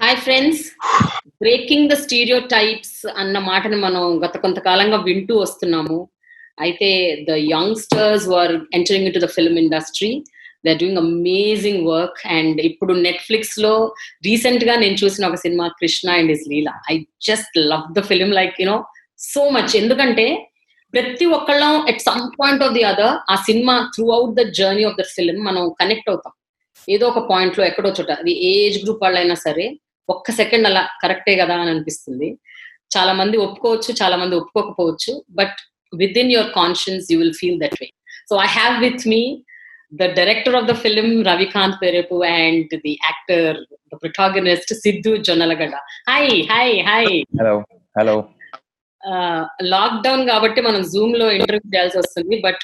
Hi friends. Breaking the stereotypes అన్న మాటను మనం గత కొంతకాలంగా వింటూ వస్తున్నాము. అయితే the youngsters are entering into the film industry. They are doing amazing work. And ఇప్పుడు నెట్‌ఫ్లిక్స్‌లో రీసెంట్‌గా నేను చూసిన ఒక సినిమా 'Krishna and his Leela.' I just love the film like so much. ఎందుకంటే ప్రతి ఒక్కళ్ళం at some point of the other ఆ సినిమా throughout the journey of the film మనం కనెక్ట్ అవుతాం. ఏదో ఒక పాయింట్‌లో ఎక్కడో చోట. అది ఏ ఏజ్ గ్రూప్ వాళ్ళైనా సరే ఒక్క సెకండ్ అలా కరెక్టే గదా అని అనిపిస్తుంది. చాలా మంది ఒప్పుకోవచ్చు, చాలా మంది ఒప్పుకోకపోవచ్చు. But within your conscience you will feel that way. So I have with me the director of the film Ravikanth Perepu and the actor, the protagonist Siddhu Jonnalagadda. Hi! Hi! Hi! Hello. Lockdown గాబట్టి మనం జూమ్‌లో ఇంటర్వ్యూ చేయాల్సొస్తుంది. బట్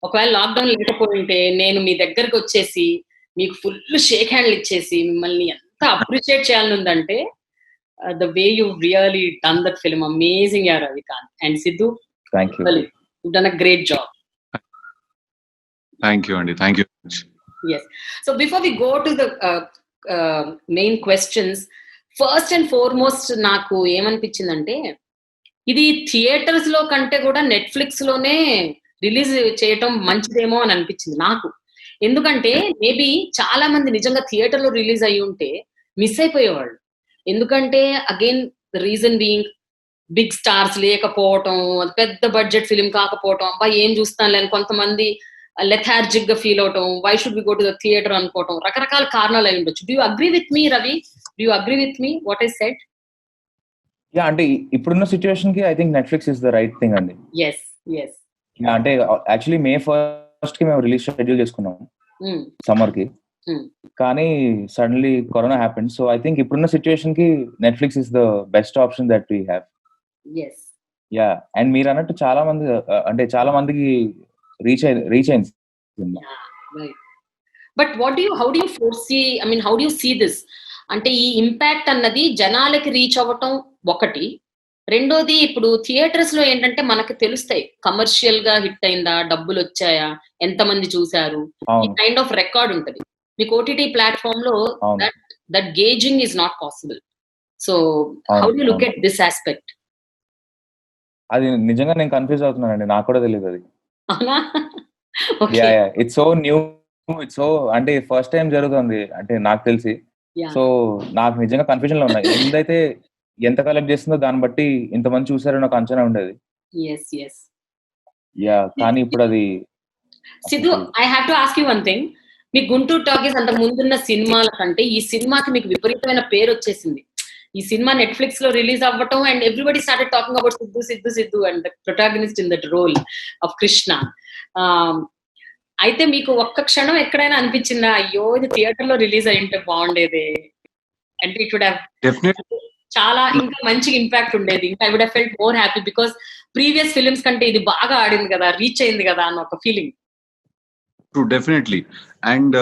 ఒకవేళ lockdown లేకపోయుంటే నేను మీ దగ్గరకొచ్చేసి మీకు full Sheikh హ్యాండ్‌లు ఇచ్చేసి మిమ్మల్ని ఎంత అప్రిషియేట్ చేయాలనుందంటే the way you really done that film amazing యార్ Ravikanth and Siddhu. Thank you. You done a great job. Thank you అండి. Thank you. Yes. So before we go to the main questions, first and foremost నాకు ఏమనిపించిందంటే ఇది theatres లో కంటే కూడా Netflix లోనే release చేయటం మంచిదేమో అని అనిపించింది నాకు. ఎందుకంటే మేబీ చాలా మంది నిజంగా థియేటర్ లో రిలీజ్ అయ్యి ఉంటే మిస్ అయిపోయేవాళ్ళు. ఎందుకంటే again the reason being big stars లేకపోవటం, అది పెద్ద బడ్జెట్ ఫిల్మ్ కాకపోవటం, అబ్బా ఏం చూస్తానులే అని కొంతమంది లెథార్జిక్ గా ఫీల్ అవటం, why should we go to the theatre అనుకోవటం, రకరకాల కారణాలు అయి ఉండొచ్చు. Do you agree with me Ravi? Do you agree with me what I said? Yeah, అంటే ఇప్పుడున్న సిచ్యువేషన్ కి I think Netflix is the right thing అండి. yes అంటే యాక్చువల్లీ May 1st కి మేము రిలీజ్ షెడ్యూల్ చేసుకున్నాం సమ్మర్ కి. కానీ suddenly corona happened. So I think ఇప్పుడున్న సిచ్యువేషన్ కి Netflix is the best option that we have. yes yeah, and మీరు అన్నట్టు చాలా మంది అంటే చాలా మందికి రీచ్ అయింది. right. But how do you foresee, I mean, how do you see this? అంటే ఈ ఇంపాక్ట్ అన్నది జనాలకి రీచ్ అవ్వటం ఒకటి. రెండోది ఇప్పుడు థియేటర్స్ లో ఏంటంటే మనకి తెలుస్తాయి కమర్షియల్ గా హిట్ అయిందా, డబ్బులు వచ్చాయా, ఎంతమంది చూసారు, ఈ కైండ్ ఆఫ్ రికార్డ్ ఉంటది. మీకు ఓటీటీ ప్లాట్ఫామ్ లో that gauging is not possible. So how do you look at this aspect? అది నిజంగా నేను కన్ఫ్యూజ్ అవుతున్నానండి, నాకు కూడా తెలియదు అది. అవునా? Yeah, it's so new, it's so అంటే ఫస్ట్ టైం జరుగుతుంది అంటే నాకు తెలిసి. సో నాకు నిజంగా కన్ఫ్యూజన్ లో ఉన్నాయి. ఏందైతే ఎంత కలెక్ట్ చేస్తుందో దాన్ని బట్టి ఇంతమంది చూసారని ఒక అంచనా ఉండేది. యా, కానీ ఇప్పుడు అది. Siddhu, I have to ask you one thing. Me Guntur talkies అంత ముందున్న సినిమాల కంటే ఈ సినిమాకి మీకు విపరీతమైన పేరు వచ్చేసింది. ఈ సినిమా నెట్‌ఫ్లిక్స్ లో రిలీజ్ అవ్వటం and everybody started talking about Siddhu and the protagonist in that role of Krishna. అయితే మీకు ఒక్క క్షణం ఎక్కడైనా అనిపించిందా, అయ్యో ఇది థియేటర్ లో రిలీజ్ అయ్యింటే బాగుండేది, అంటే ఇట్ వుడ్ హావ్ చాలా ఇంకా మంచి ఇంపాక్ట్ ఉండేది, ఇంకా I would have felt more happy because previous films కంటే ఇది బాగా ఆడింది కదా, రీచ్ అయింది కదా అన్న ఒక ఫీలింగ్. True, definitely. అండ్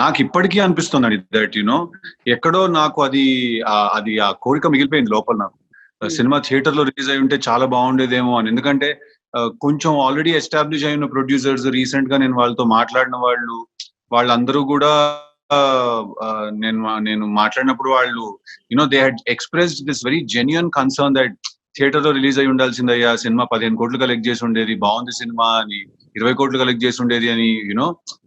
నాకు ఇప్పటికీ అనిపిస్తుంది దట్ ఎక్కడో నాకు అది ఆ కోరిక మిగిలిపోయింది లోపల. నాకు సినిమా థియేటర్ లో రిలీజ్ అయి ఉంటే చాలా బాగుండేదేమో అని. ఎందుకంటే కొంచెం ఆల్రెడీ ఎస్టాబ్లిష్ అయిన ప్రొడ్యూసర్స్, రీసెంట్ గా నేను వాళ్ళతో మాట్లాడిన వాళ్ళందరూ కూడా నేను మాట్లాడినప్పుడు వాళ్ళు they had expressed this very genuine concern that theatre లో రిలీజ్ అయి ఉండాల్సిందయ్యా, సినిమా 15 కోట్లు కలెక్ట్ చేసి ఉండేది, బాగుంది సినిమా అని, 20 కోట్లు కలెక్ట్ చేసి ఉండేది అని,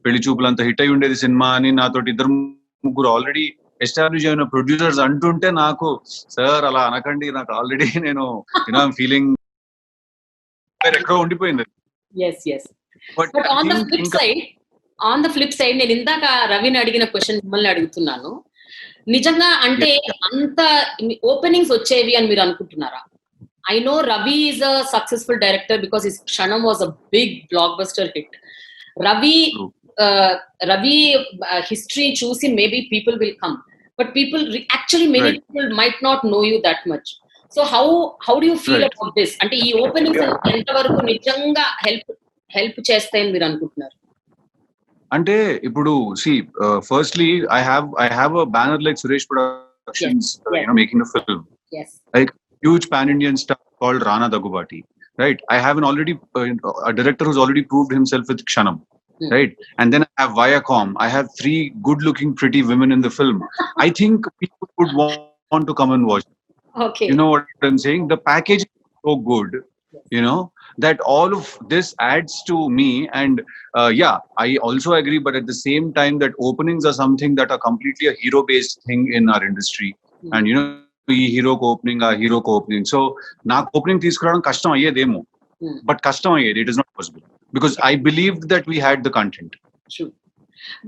పెళ్లి చూపులంతా హిట్ అయి ఉండేది సినిమా అని నాతోటి 2-3 ఆల్రెడీ ఎస్టాబ్లిష్ అయిన ప్రొడ్యూసర్స్ అంటుంటే నాకు, సార్ అలా అనకండి, నాకు ఆల్రెడీ నేను ఫీలింగ్ ఎక్కడో ఉండిపోయింది. But on the flip side నేను ఇందాక రవిని అడిగిన క్వశ్చన్ మిమ్మల్ని అడుగుతున్నాను. నిజంగా అంటే అంత ఓపెనింగ్స్ వచ్చేవి అని మీరు అనుకుంటున్నారా? I know Ravi is a successful director because his Kshanam was a big blockbuster hit. Ravi history choosing, maybe people will come, but actually many people might not know you that much. So how do you feel about this? Ante ee openings enta varaku nijanga help chestayani మీరు అనుకుంటున్నారు? అంటే ఇప్పుడు firstly I have a banner like Suresh Productions, making a film. Like huge pan-Indian star called Rana Daggubati, right? I have a director who's already proved himself with Kshanam, right? And then I have Viacom. I have 3 good-looking, pretty women in the film. I think people would want to come and watch. Okay. You know what I'm saying? The package is so good, that all of this adds to me. And yeah, I also agree, but at the same time, that openings are something that are completely a hero-based thing in our industry. And ఈ హీరోకి opening, ఆ హీరోకి opening. So నాకు opening తీసుకురావడం కష్టం అయ్యేదేమో, but కష్టం అయ్యేది. It is not possible because I believed that we had the content.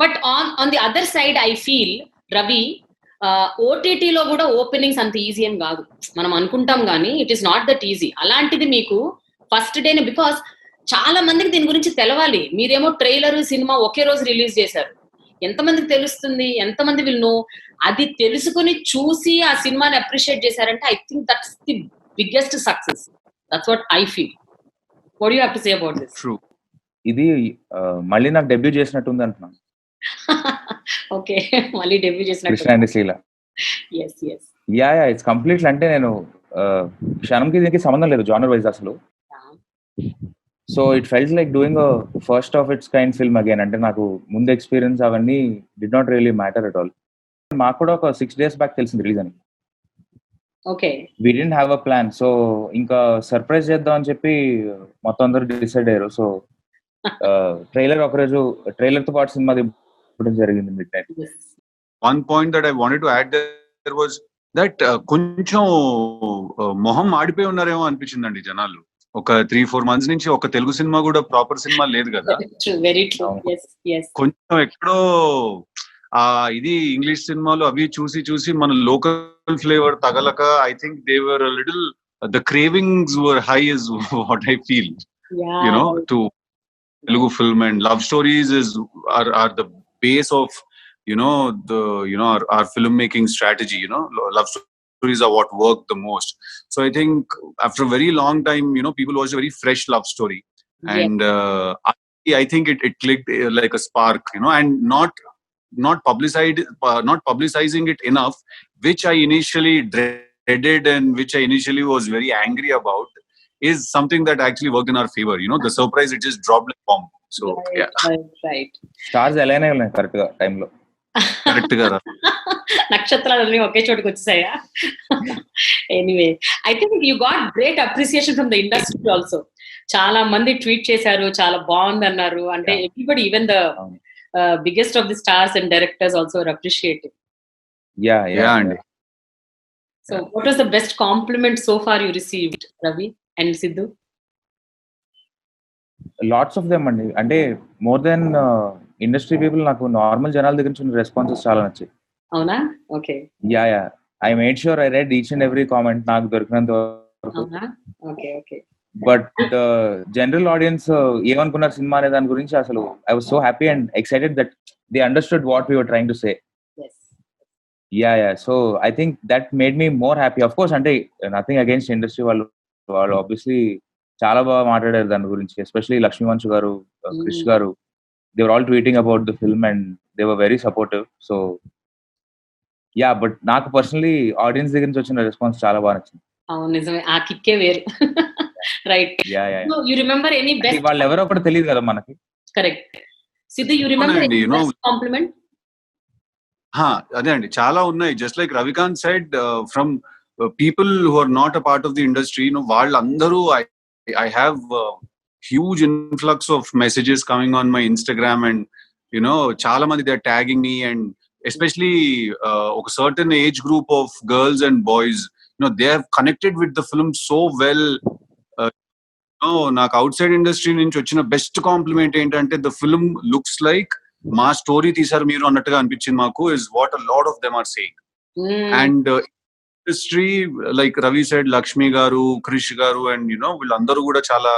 But on the other side I feel, Ravi, ఓటీటీలో కూడా ఓపెనింగ్స్ అంత ఈజీ ఏం కాదు. మనం అనుకుంటాం కానీ it is not that easy. అలాంటిది మీకు ఫస్ట్ డేనే, బికాస్ చాలా మందికి దీని గురించి తెలవాలి. మీరేమో ట్రైలర్, సినిమా ఒకే రోజు రిలీజ్ చేశారు. ఎంతమందికి తెలుస్తుంది, ఎంతమంది విల్ నో? అది తెలుసుకుని చూసి ఆ సినిమాని అప్రిషియేట్ చేశారంటే I think that's the biggest success. That's what I feel. What you have to say about this? True. ఇది మళ్ళీ నాకు డెబ్యూ చేసినట్టుంది అంటున్నాను. ఓకే, మళ్ళీ డెబ్యూ చేసినట్టు. కృష్ణ అండ్ శ్రీల. yes yes yeah it's completely. అంటే నేను క్షణంకి దీనికి సంబంధం లేదు జానర్ వైజ్ అసలు. So it felt like doing first of its kind film again. అంటే నాకు ముందు ఎక్స్పీరియన్స్ అవన్నీ did not really matter at all. మాకు కూడా ఒక 6 days బ్యాక్ తెలిసింది రిలీజ్ అని. Okay, we didn't have a plan. So ఇంకా సర్ప్రైజ్ చేద్దాం అని చెప్పి మొత్తం అందరూ డిసైడ్ అయ్యారు. సో ట్రైలర్ ఒకరోజు ట్రైలర్ తో పాటు సినిమా దింపడం జరిగింది mid night. One point that I wanted to add there was that కొంచెం మొహం ఆడిపోయి ఉన్నారేమో అనిపించిందండి జనాలు. ఒక 3-4 months నుంచి ఒక తెలుగు సినిమా కూడా ప్రాపర్ సినిమా లేదు కదా. కొంచెం ఎక్కడో ఇది ఇంగ్లీష్ సినిమాలు అవి చూసి చూసి మన లోకల్ ఫ్లేవర్ తగలక I think they were little the cravings were high is what I feel, to Telugu film. And love stories are the base of our filmmaking strategy. Love stories are what work the most. So I think after a very long time, people watched a very fresh love story. And I think it clicked like a spark, and not publicizing it enough, which I initially dreaded and which I initially was very angry about, is something that actually worked in our favor. The surprise, it just dropped like bomb. So right. Stars ఎలానే ఉన్నాయి correct గా time లో. Correct గా నక్షత్రాలన్నీ ఒకే చోటుకి వచ్చేసాయా? Anyway, I think you got great appreciation from the industry also. చాలా మంది ట్వీట్ చేశారు, చాలా బాగుంది అన్నారు. అంటే everybody, even the biggest of the stars and directors also are appreciating. Yeah అండి. So what was the best compliment so far you received, Ravi and Sidhu? Lots of them అండి. అంటే మోర్ దెన్ ఇండస్ట్రీ పీపుల్ నాకు normal జనాల దగ్గర నుంచి responses చాలా నచ్చాయి. అవునా? Okay. Yeah I made sure I read each and every comment నాకు దొరికినంత వరకు. ఓకే. బట్ జనరల్ ఆడియన్స్ ఏమనుకున్నారు సినిమా అనే దాని గురించి అసలు I was so happy and excited that they understood what we were trying to say. Yeah so I think that made me more happy. Of course, అంటే nothing against industry, వాళ్ళు obviously చాలా బాగా మాట్లాడారు దాని గురించి. ఎస్పెషలీ లక్ష్మీవంశు గారు, క్రిష్ గారు, they were all tweeting about the film and they were very supportive. So yeah, but నాకు పర్సనలీ ఆడియన్స్ దగ్గర నుంచి వచ్చిన రెస్పాన్స్ చాలా బాగా నచ్చింది. అవును, నిజమే, ఆ కిక్కే వేరు. Right. You remember any best? వాళ్ళు ఎవరో ఒకటి తెలియదు కదా మనకి. Correct. Siddhu, you remember any best compliment? అదే అండి, చాలా ఉన్నాయి. Just like Ravikanth said, from people who are not a part of the industry, వాళ్ళందరూ I have huge influx of messages coming on my Instagram, and chala mandi they're tagging me, and especially a certain age group of girls and boys, they have connected with the film so well. నాకు outside industry నుంచి వచ్చిన best compliment ఏంటంటే, the film looks like మా story తీసారు మీరు అన్నట్టుగా అనిపించింది మాకు, is what a lot of them are saying. And industry, like Ravi said, Lakshmi garu, Krish garu, and వీళ్ళందరూ కూడా చాలా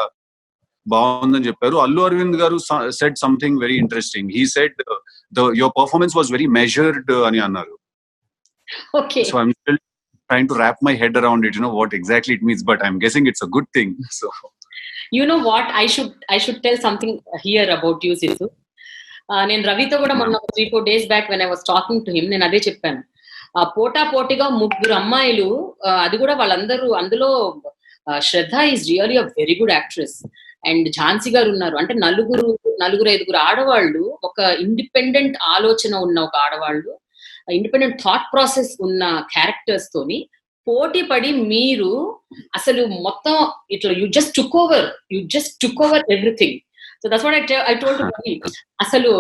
బాగుందని చెప్పారు. Allu Arvind garu said something very interesting. He said your performance was very measured అని అన్నారు. Okay. So I'm still trying to wrap my head around it, what exactly it means, but I'm guessing it's a good thing. So you know what, I should tell something here about you, Sidhu. నేను రవితో కూడా మొన్న 3-4 days back when I was talking to him, నేను అదే చెప్పాను. పోటాపోటీగా 3 అమ్మాయిలు, అది కూడా వాళ్ళందరూ, అందులో Shraddha is really a very good actress. And Jhansi garu ఉన్నారు. అంటే నలుగురు 5 ఆడవాళ్ళు, ఒక ఇండిపెండెంట్ ఆలోచన ఉన్న ఒక ఆడవాళ్ళు, ఇండిపెండెంట్ థాట్ ప్రాసెస్ ఉన్న క్యారెక్టర్స్ తోని పోటీ పడి మీరు అసలు మొత్తం ఇట్లా you just took over everything. So that's what I told Ravi. అసలు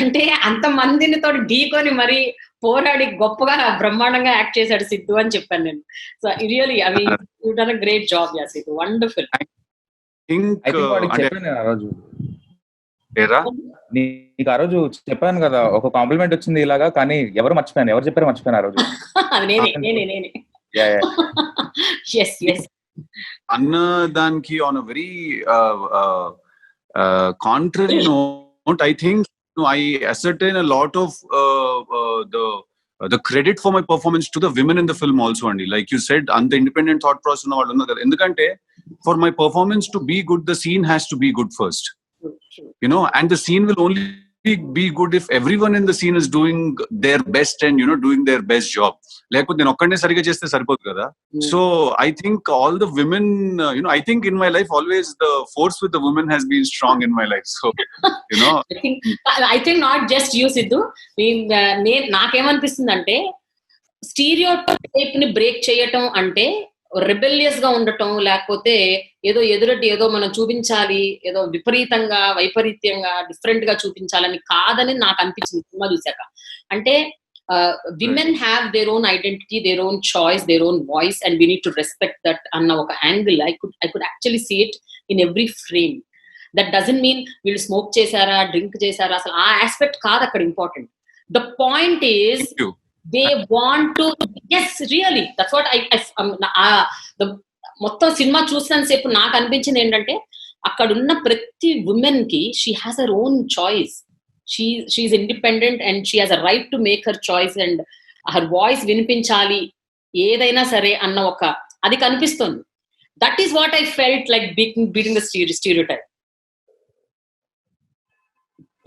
అంటే అంత మందిని తోటి ఢీకొని మరి పోరాడి గొప్పగా బ్రహ్మాండంగా యాక్ట్ చేశాడు సిద్ధు అని చెప్పాను నేను. So really I mean you done a great job yeah Siddhu, wonderful. చెప్పాను ఆ రోజు, నీకు ఆ రోజు చెప్పాను కదా, ఒక కాంప్లిమెంట్ వచ్చింది ఇలాగా, కానీ ఎవరు చెప్పారు మర్చిపోయాను ఆ రోజు. నేనే అన్న దానికి on a very contrary note, I think I ascertain a lot of the credit for my performance to the women in the film also, Andy. Like you said, anta independent thought process unna vallu unnaru kada. Endukante for my performance to be good, the scene has to be good first. You know, and the scene will only be good if everyone in the scene is doing their best and doing their best job. లేకపోతే నేను ఒక్కడే సరిగా చేస్తే సరిపోదు కదా. So I think all the women, I think in my life always the force with the women has been strong in my life. So I think not just you Sidhu, నాకేమనిపిస్తుందంటే stereotype ని break చేయటం అంటే rebellious గా ఉండటం, లేకపోతే ఏదో ఎదురటి ఏదో మనం చూపించాలి, ఏదో విపరీతంగా వైపరీత్యంగా డిఫరెంట్ గా చూపించాలని కాదని నాకు అనిపించింది సినిమా చూశాక. అంటే women have their own identity, their own choice, their own voice, and we need to respect that అన్న ఒక angle I could actually see it in every frame. That doesn't mean వీళ్ళు స్మోక్ చేశారా, డ్రింక్ చేశారా, అసలు ఆ aspect కాదు అక్కడ important. The point is they want to, yes really, that's what the మొత్తం సినిమా చూసినంత సేపు నాకు అనిపించింది ఏంటంటే అక్కడున్న ప్రతి ఉమెన్ కి she has her own choice, she is independent and she has a right to make her choice and her voice వినిపించాలి ఏదైనా సరే అన్న ఒక అది కనిపిస్తుంది. That is what I felt like beating the stereotype.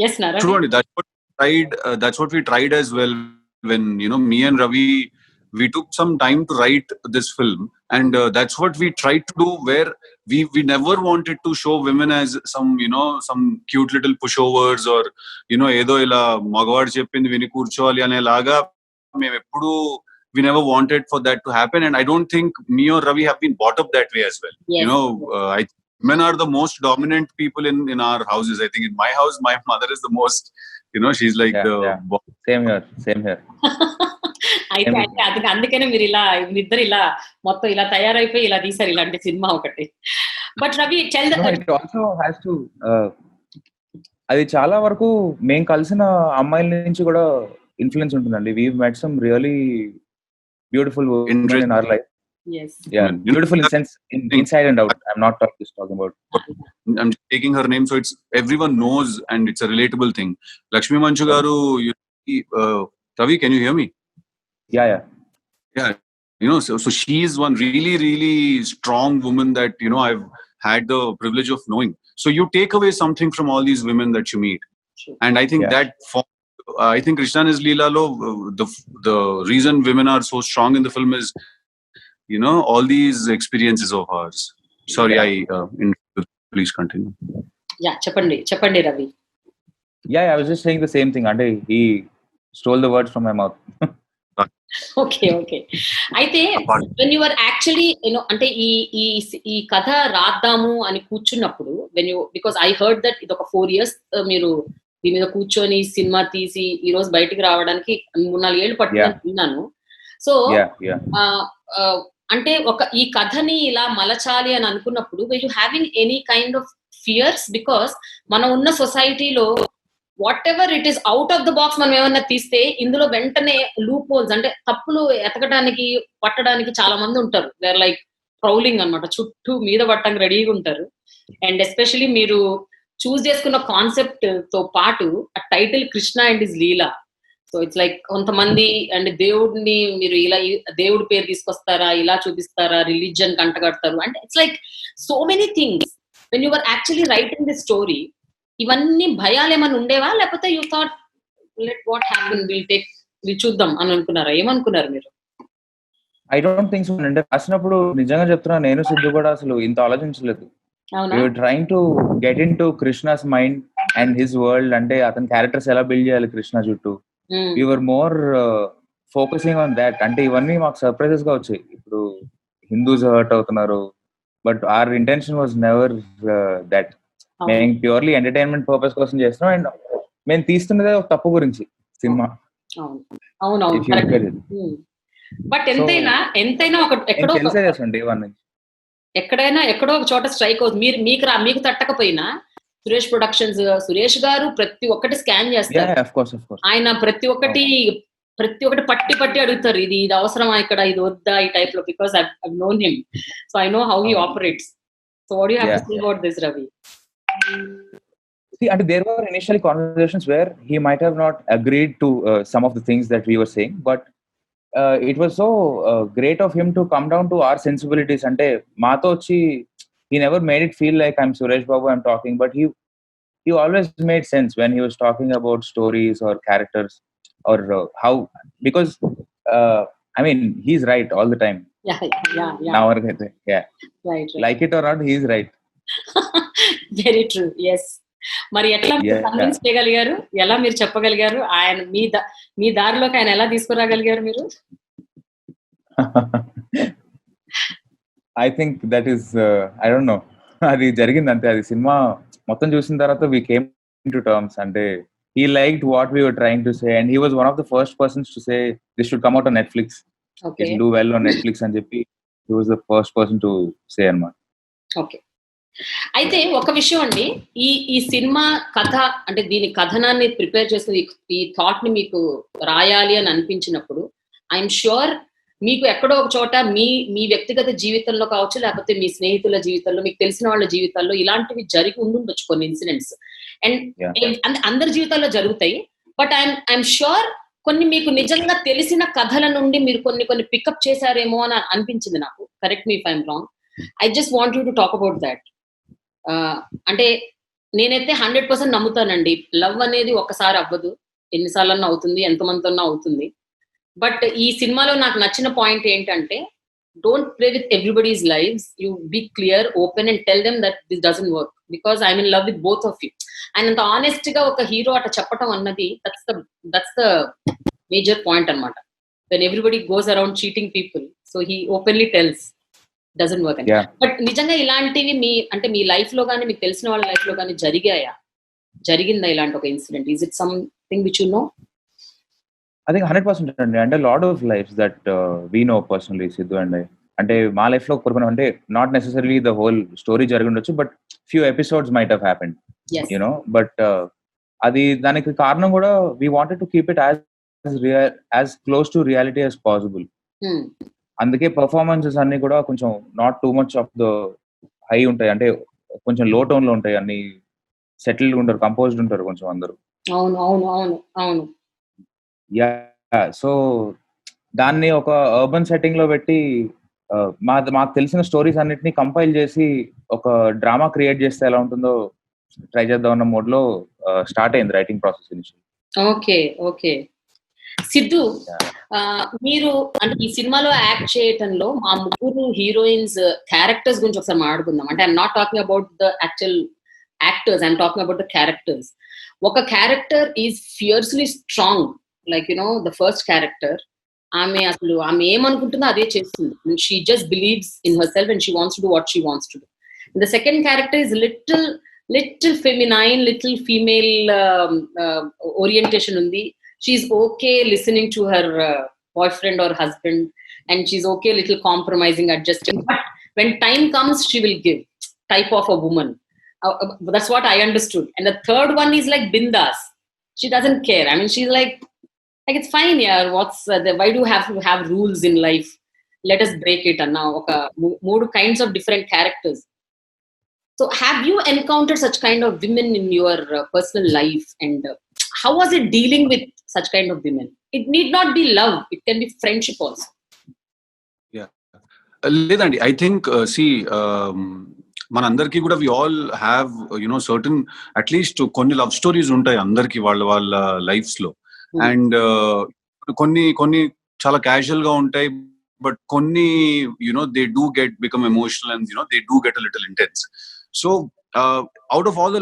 yes Nara, true, that's what we tried as well. When me and Ravi, we took some time to write this film, and that's what we tried to do, where we never wanted to show women as some cute little pushovers or edo ila magavadu cheppindi vini kurchovali ane laga mem eppudu we never wanted for that to happen. And I don't think me or Ravi have been brought up that way as well. Yes. Men are the most dominant people in our houses. I think in my house my mother is the most, she's like same here అయితే అందుకనే మీరు ఇద్దరు ఇలా మొత్తం ఇలా తయారైపోయి ఇలా తీసారు ఇలాంటి సినిమా ఒకటి. But Ravi it also has to, అది చాలా వరకు మేము కలిసిన అమ్మాయిల నుంచి కూడా ఇన్ఫ్లుయెన్స్ ఉంటుందండి. We met some really beautiful women in our life. Yes. Yeah, beautiful in sense inside and out. I'm not talking about. I'm just taking her name so it's everyone knows and it's a relatable thing. Lakshmi Manchu garu, Ravi, can you hear me? Yeah. So she is one really, really strong woman that I've had the privilege of knowing. So you take away something from all these women that you meet. Sure. And I think that I think Krishna's Leela lo, the reason women are so strong in the film is all these experiences of ours. Sorry, please continue. Yeah, చెప్పండి Ravi. Yeah, I was just saying the same thing. And he stole the words from my mouth. Okay. అయితే when you were actually అంటే ఈ కథ రాద్దాము అని కూర్చున్నప్పుడు because I heard that ఇది ఒక 4 years మీరు దీని మీద కూర్చొని సినిమా తీసి ఈ రోజు బయటికి రావడానికి 3-4 ఏళ్ళు పట్టిందని విన్నాను. సో అంటే ఈ కథని ఇలా మలచాలి అని అనుకున్నప్పుడు were you having any kind of fears? because మనం ఉన్న సొసైటీలో what ever it is out of the box మనం ఏమన్నా తీస్తే ఇందులో వెంటనే లూప్ హోల్స్ అంటే తప్పులు ఎతకడానికి పట్టడానికి చాలా మంది ఉంటారు. దేర్ లైక్ ప్రౌలింగ్ అన్నమాట, చుట్టూ మీద పట్టడానికి రెడీగా ఉంటారు. అండ్ ఎస్పెషలీ మీరు చూస్ చేసుకున్న కాన్సెప్ట్ తో పాటు ఆ title Krishna and his Leela. So it's like కొంతమంది అండ్ దేవుడిని మీరు ఇలా దేవుడి పేరు తీసుకొస్తారా, ఇలా చూపిస్తారా, రిలీజియన్ కంటగడతారు, అంటే it's like so many things when you are actually writing the story. ఇవన్నీ భయాలు ఏమైనా ఉండేవా, లేకపోతే you thought let what happen will చూద్దాం అని అనుకున్నారా? ఏమనుకున్నారు మీరు? ఐ డోంట్ థింక్ సో అండి. రాసినప్పుడు నిజంగా చెప్తున్నా, నేను సిద్ధు కూడా అసలు ఇంత ఆలోచించలేదు. అవునా? we were trying to get into Krishna's mind and his world, అంటే అతని క్యారెక్టర్స్ ఎలా బిల్డ్ చేయాలి కృష్ణ చుట్టూ. we were more focusing on that. అంటే ఇవన్నీ మాకు సర్ప్రైజెస్ గా వచ్చాయి. ఇప్పుడు హిందూస్ హర్ట్ అవుతున్నారు, but our intention was never that. మేము ప్యూర్లీ ఎంటర్టైన్మెంట్ పర్పస్ కోసం చేస్తున్నాం, అండ్ మేము తీస్తున్నదే ఒక తప్పు గురించి సినిమా. బట్ ఎంతైనా ఒక ఎక్కడో ఎక్కడో ఒక చోట స్ట్రైక్ అవుతుంది. మీకు తట్టకపోయినా సురేష్ ప్రొడక్షన్స్, సురేష్ గారు ప్రతి ఒక్కటి స్కాన్ చేస్తారు. ఆయన ప్రతి ఒక్కటి పట్టి అడుగుతారు, ఇది అవసరమా ఇక్కడ, ఇది వద్దా, ఈ టైప్ లో. Because I known him, so I know how he operates. So what you have to say about this, Ravi? See, and there were initially conversations where he might have not agreed to some of the things that we were saying, but it was so great of him to come down to our sensibilities. Ante maato chi, he never made it feel like I'm Suresh Babu, I'm talking, but he always made sense when he was talking about stories or characters or how, because I mean, he's right all the time. Yeah. Now right. Like it or not, he's right. Very true. Yes. మరి ఎట్లా convince చేయగలిగారు? ఎలా మీరు చెప్పగలిగారు? ఆయన మీ దారిలోకి ఆయన ఎలా తీసుకురాగలిగారు మీరు? I think that is, I don't no, అది జరిగింది అంతే. అది సినిమా మొత్తం చూసిన తర్వాత వి కేమ్ టు టర్మ్స్. అంటే he liked what we were trying to say, and he was one of the first persons to say this should come out on Netflix. Okay. It will do well on Netflix అని చెప్పి he was the first person to say అన్నమాట. Okay. అయితే ఒక విషయం అండి, ఈ cinema కథ, అంటే దీని కథనాన్ని ప్రిపేర్ చేసిన ఈ థాట్ ని మీకు రాయాలి అని అనిపించినప్పుడు, ఐఎమ్ ష్యూర్ మీకు ఎక్కడో ఒక చోట మీ వ్యక్తిగత జీవితంలో కావచ్చు, లేకపోతే మీ స్నేహితుల జీవితంలో, మీకు తెలిసిన వాళ్ళ జీవితాల్లో ఇలాంటివి జరిగి ఉండుండొచ్చు కొన్ని ఇన్సిడెంట్స్. అండ్ అందరి జీవితాల్లో జరుగుతాయి. బట్ ఐఎమ్ ష్యూర్ కొన్ని మీకు నిజంగా తెలిసిన కథల నుండి మీరు కొన్ని పికప్ చేశారేమో అని అనిపించింది నాకు. Correct me if I'm wrong. I just want you to talk about that. అంటే నేనైతే 100% నమ్ముతానండి, లవ్ అనేది ఒక్కసారి అవ్వదు, ఎన్నిసార్లన్నా అవుతుంది, ఎంతమందితోన్నా అవుతుంది. బట్ ఈ సినిమాలో నాకు నచ్చిన పాయింట్ ఏంటంటే, don't play with everybody's lifes, you be clear, open and tell them that this doesn't work because I'm in love with both of you. And అంత ఆనెస్ట్ గా ఒక హీరో అట్లా చెప్పటం అన్నది దట్స్ ద మేజర్ పాయింట్ అనమాట. When everybody goes around cheating people, so he openly tells doesn't work అని. But నిజంగా ఇలాంటివి మీ లైఫ్ లో కానీ, మీకు తెలిసిన వాళ్ళ లైఫ్ లో కానీ జరిగిందా ఇలాంటి ఒక incident? Is it something which you know? I think 100% అండి. అంటే lot of lifes that we know personally, Siddhu and I. అంటే మా లైఫ్ లో అంటే not necessary the whole story జరిగి ఉండొచ్చు, but few episodes might have happened, you know. But అది దానికి కారణం కూడా we wanted to keep it as close to reality as possible. అందుకే పర్ఫార్మెన్సెస్ అన్ని కూడా కొంచెం not too much of the high ఉంటాయి, అంటే కొంచెం లో టోన్ లో ఉంటాయి. అన్ని సెటిల్డ్ ఉంటారు, కంపోజ్డ్ ఉంటారు కొంచెం అందరూ. అవును. యా, సో దాన్ని ఒక అర్బన్ సెట్టింగ్ లో పెట్టి మాకు తెలిసిన స్టోరీస్ అన్నిటిని కంపైల్ చేసి ఒక డ్రామా క్రియేట్ చేస్తే ఎలా ఉంటుందో ట్రై చేద్దాం అన్న మోడ్ లో స్టార్ట్ అయింది రైటింగ్ ప్రాసెస్ నుంచి. ఓకే. సిద్ధు, మీరు అంటే ఈ సినిమాలో యాక్ట్ చేయటంలో మా ముగ్గురు హీరోయిన్స్ క్యారెక్టర్స్ గురించి ఒకసారి మాట్లాడుకుందాం. అంటే I'm not talking about the actual actors, I'm talking about the characters. ఒక character is fiercely strong, like you know the first character. ఆమె ఏమనుకుంటుందో అదే చేస్తుంది. She just believes in herself and she wants to do what she wants to do. The second character is little feminine, little female orientation ఉంది. She's okay listening to her boyfriend or husband, and she's okay little compromising, adjusting, but when time comes she will give, type of a woman. That's what I understood. And the third one is like bindas. She doesn't care. I mean, she's like it's fine, yeah, what's why do you have to have rules in life? Let us break it. And now okay, more kinds of different characters. So have you encountered such kind of women in your personal life, and how was it dealing with such kind of women? It need not be love, it can be friendship also. Yeah, ledandi, I think మనందరికీ కూడా we all have certain at least కొన్ని love stories ఉంటాయి అందరికి వాళ్ళ lifes లో. And కొన్ని చాలా casual గా ఉంటాయి, బట్ కొన్ని they do become emotional and they do get a little intense. So out of all the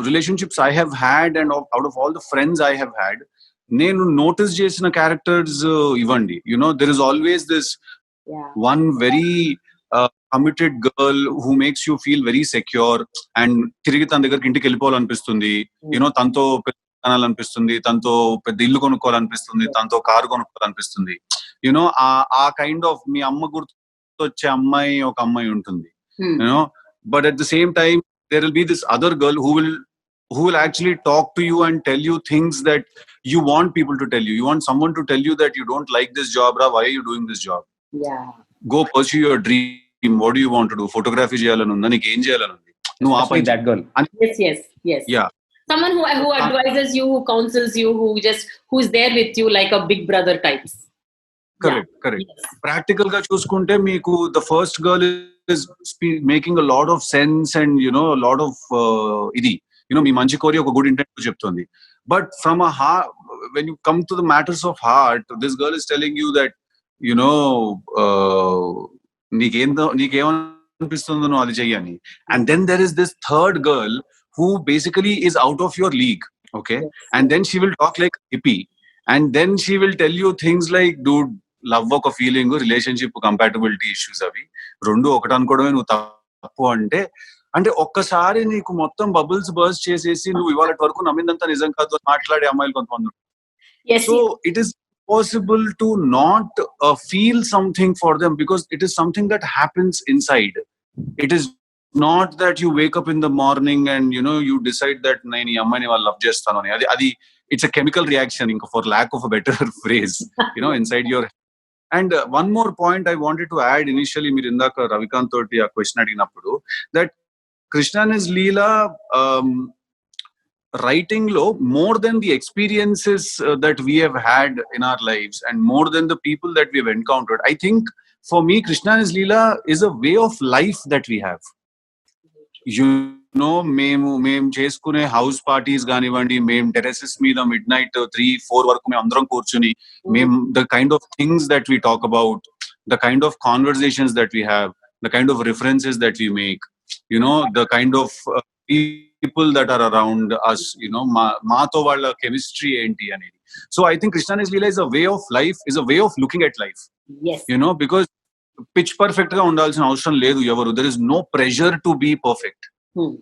relationships I have had and out of all the friends I have had, నేను notice చేసిన characters ఇవ్వండి. there is always this one very committed girl who makes you feel very secure and తిరిగి తన దగ్గరికి ఇంటికి వెళ్ళిపోవాలనిపిస్తుంది. తనతో అనిపిస్తుంది, తనతో పెద్ద ఇల్లు కొనుక్కోవాలనిపిస్తుంది, తనతో కారు కొనుక్కోవాలనిపిస్తుంది. ఆ కైండ్ ఆఫ్ మీ అమ్మ గుర్తొచ్చే అమ్మాయి ఒక అమ్మాయి ఉంటుంది. But at the same time there will be this other girl who will actually talk to you and tell you things that you want people to tell you. You want someone to tell you that you don't like this job, why are you doing this job? Go pursue your dream. What do you want to do? Photography cheyalanu unda, neeku em cheyalanu undi, nu aa pani. That girl. Yes. Yeah, someone who advises you, who counsels you, who's there with you like a big brother types. Correct. Yes. Practical ga chuskunte meeku the first girl is making a lot of sense and a lot of idi మీ మంచి కోరి ఒక good intent చెప్తుంది. But from a heart, when you come to the matters of heart, this girl is telling you that నీకేమనిపిస్తుందో నువ్వు అది చెయ్యని. And then there is this third girl who basically is out of your league, okay? And then she will talk like hippie, and then she will tell you things like, dude, love ఒక feeling, relationship compatibility issues, అవి రెండు ఒకటి అనుకోవడమే నువ్వు తప్పు అంటే ఒక్కసారి నీకు మొత్తం బబుల్స్ బర్స్ట్ చేసేసి నువ్వు ఇవాళ వరకు నమ్మిందంతా నిజం కాదు అని మాట్లాడే అమ్మాయిలు కొంతమంది ఉంటారు. So it is possible to not feel something for them because it is something that happens inside. It is not that you wake up in the morning and you decide that naini ammani vallu love chestanu ani. Adi it's a chemical reaction, for lack of a better phrase, inside your. And one more point I wanted to add initially, మీరు ఇందాక రవికాంత్ తోటి ఆ question అడిగినప్పుడు, that Krishna and his Leela writing lo, more than the experiences that we have had in our lives and more than the people that we have encountered, I think for me Krishna and his Leela is a way of life that we have. మేము చేసుకునే house parties కానివ్వండి, మేము టెరెసెస్ మీద mid night 3-4 వరకు మేము అందరం కూర్చుని, మేము the kind of things that we talk about, the kind of conversations that we have, the kind of references that we make, the kind of people that are around us, maato valla chemistry enti anedi. So I think Krishna and his Leela is a way of life, is a way of looking at life. Yes. Because pitch perfect ga undalsina avasaram ledu evaru. There is no pressure to be perfect.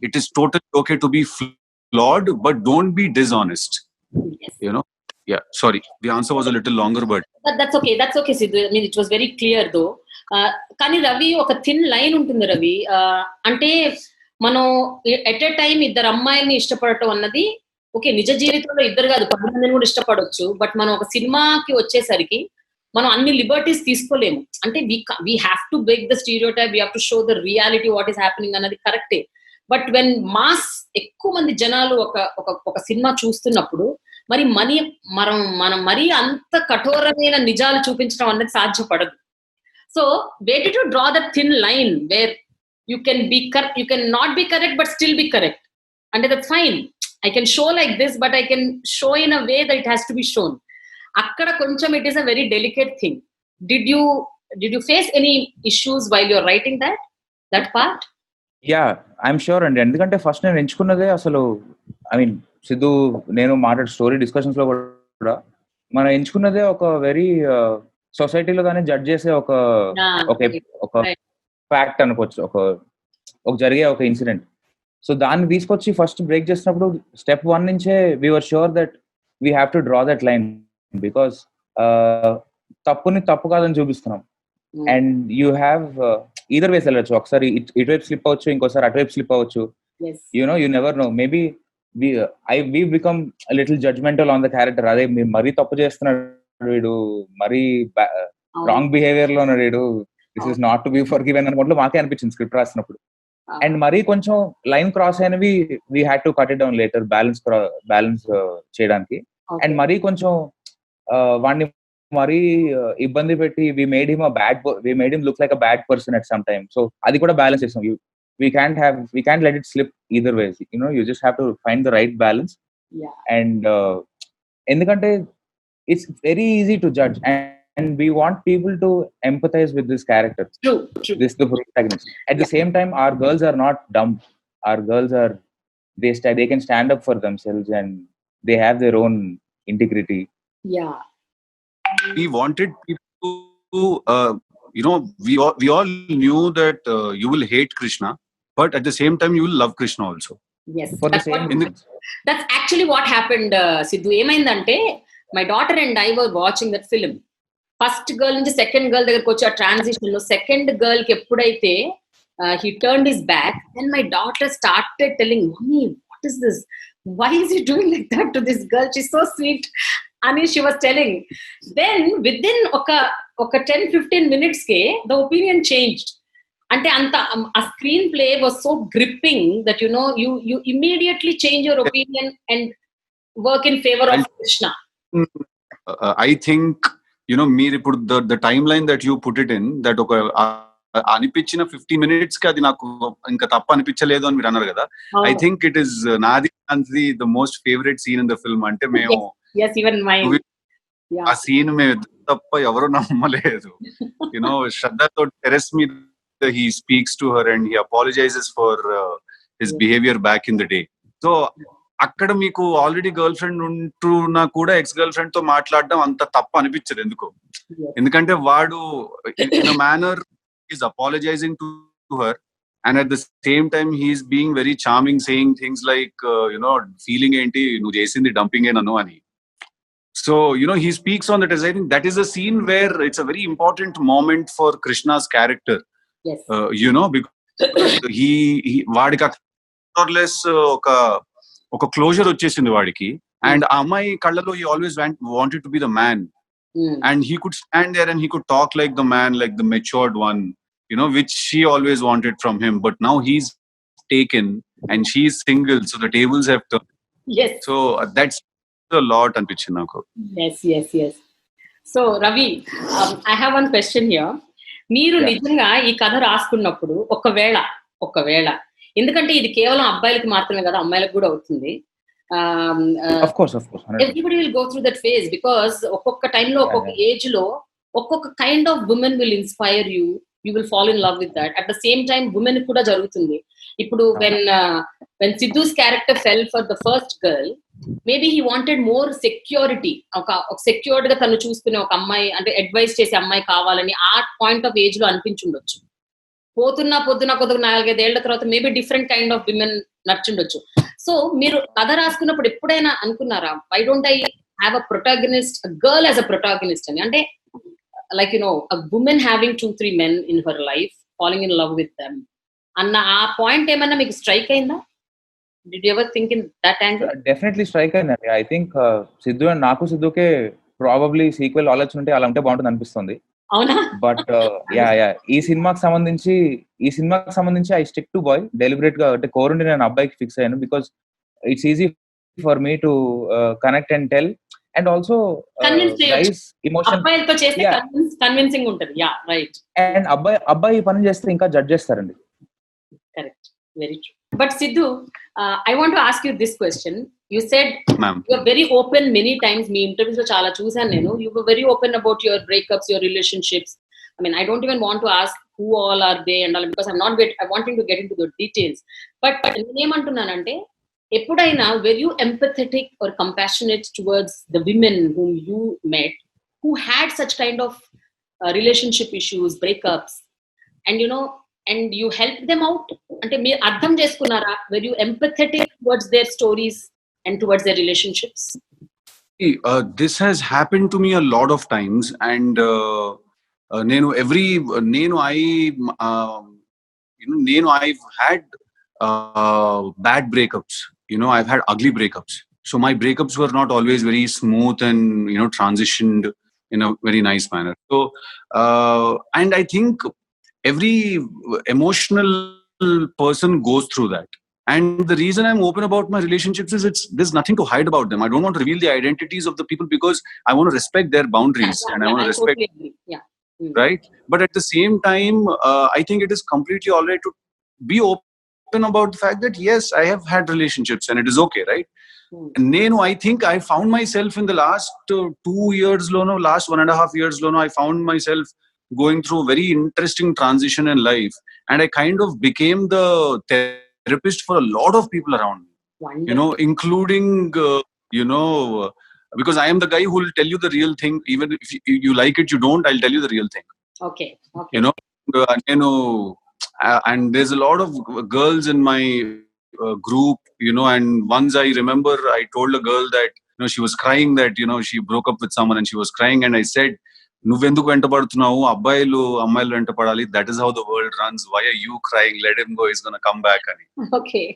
It is totally okay to be flawed, but don't be dishonest. Yes. Yeah, sorry, the answer was a little longer, but that's okay Sidhu. I mean, it was very clear though. Kani Ravi, oka thin line untundi Ravi, ante మనం at a time ఇద్దరు అమ్మాయిల్ని ఇష్టపడటం అన్నది okay, నిజ జీవితంలో ఇద్దరు కాదు 10 మందిని కూడా ఇష్టపడవచ్చు. బట్ మనం ఒక సినిమాకి వచ్చేసరికి మనం అన్ని లిబర్టీస్ తీసుకోలేము. అంటే we have to break the stereotype, we have to show the reality what is happening అన్నది కరెక్టే. బట్ వెన్ మాస్ ఎక్కువ మంది జనాలు ఒక సినిమా చూస్తున్నప్పుడు మరి మనం మరీ అంత కఠోరమైన నిజాలు చూపించడం అన్నది సాధ్యపడదు. So where did you draw that thin line where you can be correct, you can not be correct but still be correct, and that's fine. I can show like this but I can show in a way that it has to be shown. Akkada koncham it is a very delicate thing. Did you face any issues while you're writing that part? Yeah, I'm sure. And ఎందుకంటే first నేను ఎంచుకున్నదే అసలు, I mean Siddhu నేను మాట్లాడే story discussions లో కూడా మనం ఎంచుకున్నదే ఒక very సొసైటీలో కానీ జడ్జ్ చేసే ఒక ఫ్యాక్ట్ అనుకోవచ్చు, ఒక జరిగే ఒక ఇన్సిడెంట్. సో దాన్ని తీసుకొచ్చి ఫస్ట్ బ్రేక్ చేసినప్పుడు స్టెప్ 1 నుంచే we were sure that we have to draw that line, because తప్పుని తప్పు కాదని చూపిస్తున్నాం. అండ్ యూ హ్యావ్ ఈదర్ వేస్ వెళ్ళచ్చు, ఒకసారి ఇటువైపు స్లిప్ అవ్వచ్చు, ఇంకోసారి అటువైపు స్లిప్ అవ్వచ్చు. You never know, maybe we become a little judgmental on the character. అదే మీరు మరీ తప్పు చేస్తున్నాడు వీడు, మరీ రాంగ్ బిహేవియర్ లో ఉన్నాడు వీడు, this is not to be for given అనుకుంటూ మాకే అనిపించింది స్క్రిప్ట్ రాసినప్పుడు. అండ్ మరీ కొంచెం లైన్ క్రాస్ అయినవి we had to cut it down later, balance చేయడానికి. అండ్ మరీ కొంచెం వాడిని మరీ ఇబ్బంది పెట్టి we made him look like a bad person at some time. So అది కూడా బ్యాలెన్స్ చేసాం. we can't let it slip either ways. You just have to find the right balance. And ఎందుకంటే it's very easy to judge and we want people to empathize with this character. True. This the protagonist. At the same time, our girls are not dumb. our girls are they can stand up for themselves and they have their own integrity. Yeah. We wanted people to, we all knew that you will hate Krishna, but at the same time you will love Krishna also. Yes. For the same reasons. That's actually what happened, Sidhu. ఏమైందంటే my daughter and I were watching that film. First girl నుంచి second girl దగ్గరకు వచ్చి ఆ transition లో second girl కి ఎప్పుడైతే he turned his back and my daughter started telling, "Mommy, what is this? Why is he doing like that to this girl? She's so sweet." And she was telling. Then within oka 10-15 minutes ke the opinion changed. Ante anta a screenplay was so gripping that you immediately change your opinion and work in favor of Krishna. I think మీరు ఇప్పుడు the timeline that you put it in, that ఒక అనిపించిన 15 minutes కి అది నాకు ఇంకా తప్ప అనిపించలేదు అని మీరు అన్నారు కదా. I think it is నాది the most favorite scene in the film. అంటే మేము yes, even mine. ఆ సీన్ మేము తప్ప ఎవరు నమ్మలేదు. శ్రద్ధతో టెరెస్ మీద he speaks to her and he apologizes for his behavior back in the day. So అక్కడ మీకు ఆల్రెడీ గర్ల్ ఫ్రెండ్ ఉంటున్నా కూడా ఎక్స్ గర్ల్ ఫ్రెండ్ తో మాట్లాడడం అంత తప్పు అనిపించదు ఎందుకు. ఎందుకంటే వాడు in manner is apologising to her and at the same time he's being very charming, saying things like feeling ఏంటి, నువ్వు చేసింది డంపింగ్ నన్ను అని. So he speaks on that. I think that is a scene where it's a very important moment for Krishna's character. Yes. Because he వాడికి less ఒక closure వచ్చేసింది వాడికి. And ఆ అమ్మాయి కళ్ళలో he always wanted to be the man. And he could stand there and he could talk like the man, like the matured one, which she always wanted from him. But now he's taken and she's single, so the tables have turned. Yes. So that's a lot అనిపించింది నాకు. Yes. So Ravi, I have one question here. మీరు నిజంగా ఈ కథ రాసుకున్నప్పుడు ఒకవేళ ఎందుకంటే ఇది కేవలం అబ్బాయిలకి మాత్రమే కదా, అమ్మాయిలకు కూడా అవుతుంది. Of course. Everybody will go through that phase because ఒక్కొక్క టైంలో ఒక్కొక్క ఏజ్ లో ఒక్కొక్క kind of women will inspire you. You will fall in love with that. At the same time, women కూడా జరుగుతుంది. ఇప్పుడు when Sidhu's character fell for the first girl, maybe he wanted more security. ఒక secured గా తను చూసుకునే ఒక అమ్మాయి, అంటే అడ్వైస్ చేసే అమ్మాయి కావాలని ఆ పాయింట్ ఆఫ్ ఏజ్ లో అనిపించుండొచ్చు. పొద్దున్న కొద్దిగా 4-5 ఏళ్ల తర్వాత maybe different kind of women నచ్చుండొచ్చు. సో మీరు కథ రాసుకున్నప్పుడు ఎప్పుడైనా అనుకున్నారా, why don't I have a protagonist, a girl as a protagonist అని? అంటే like a women having 2-3 men in her life, falling in love with them అన్న ఆ పాయింట్ ఏమన్నా మీకు స్ట్రైక్ అయిందా? Did you ever think in that angle? Definitely strike అయిందండి. I think సిద్ధుకే probably sequel ఆలోచన ఉంటే అలా ఉంటే బాగుంటుంది అనిపిస్తుంది. అవునా? బట్ ఈ సినిమాకి సంబంధించి I stick to boy deliberate గా. అంటే కోరుండి నేను అబ్బాయికి ఫిక్స్ అయ్యాను because it's easy for me to connect and tell and also guys emotion convincing ఉంటుంది. Yeah right. అండ్ అబ్బాయి పని చేస్తే ఇంకా జడ్జ్ చేస్తారండి. Correct, very true. But Sidhu, I want to ask you this question. You said you are very open many times. Me interviews lo chala chusanu nenu. You were very open about your breakups, your relationships. I mean, I don't even want to ask who all are they and all, because I'm wanting to get into the details. But nenu em antunnanante, eppudaina were you empathetic or compassionate towards the women whom you met who had such kind of relationship issues, breakups, and you helped them out? అంటే మీరు అర్థం చేసుకున్నారా? Were you empathetic towards their stories and towards their relationships? This has happened to me a lot of times, and I've had bad breakups. I've had ugly breakups. So my breakups were not always very smooth and transitioned in a very nice manner. So and I think every emotional person goes through that. And the reason I'm open about my relationships is there's nothing to hide about them. I don't want to reveal the identities of the people because I want to respect their boundaries. And I want to respect. Totally agree. Yeah. Right. But at the same time, I think it is completely all right to be open about the fact that yes, I have had relationships and it is okay, right? I think I found myself in the last 2 years, last 1.5 years, I found myself going through a very interesting transition in life, and I kind of became the therapist for a lot of people around me. Wonderful. You know, including because I am the guy who will tell you the real thing, even if you like it, you don't, I'll tell you the real thing. Okay. You know, and there's a lot of girls in my group, you know, and once I remember I told a girl that, you know, she was crying that, you know, she broke up with someone and she was crying, and I said, నువ్వెందుకు వెంటపడుతున్నావు, అబ్బాయిలు అమ్మాయిలు వెంటపడాలి, that is how the world runs, why are you crying, let him go, he's gonna come back అని. Okay.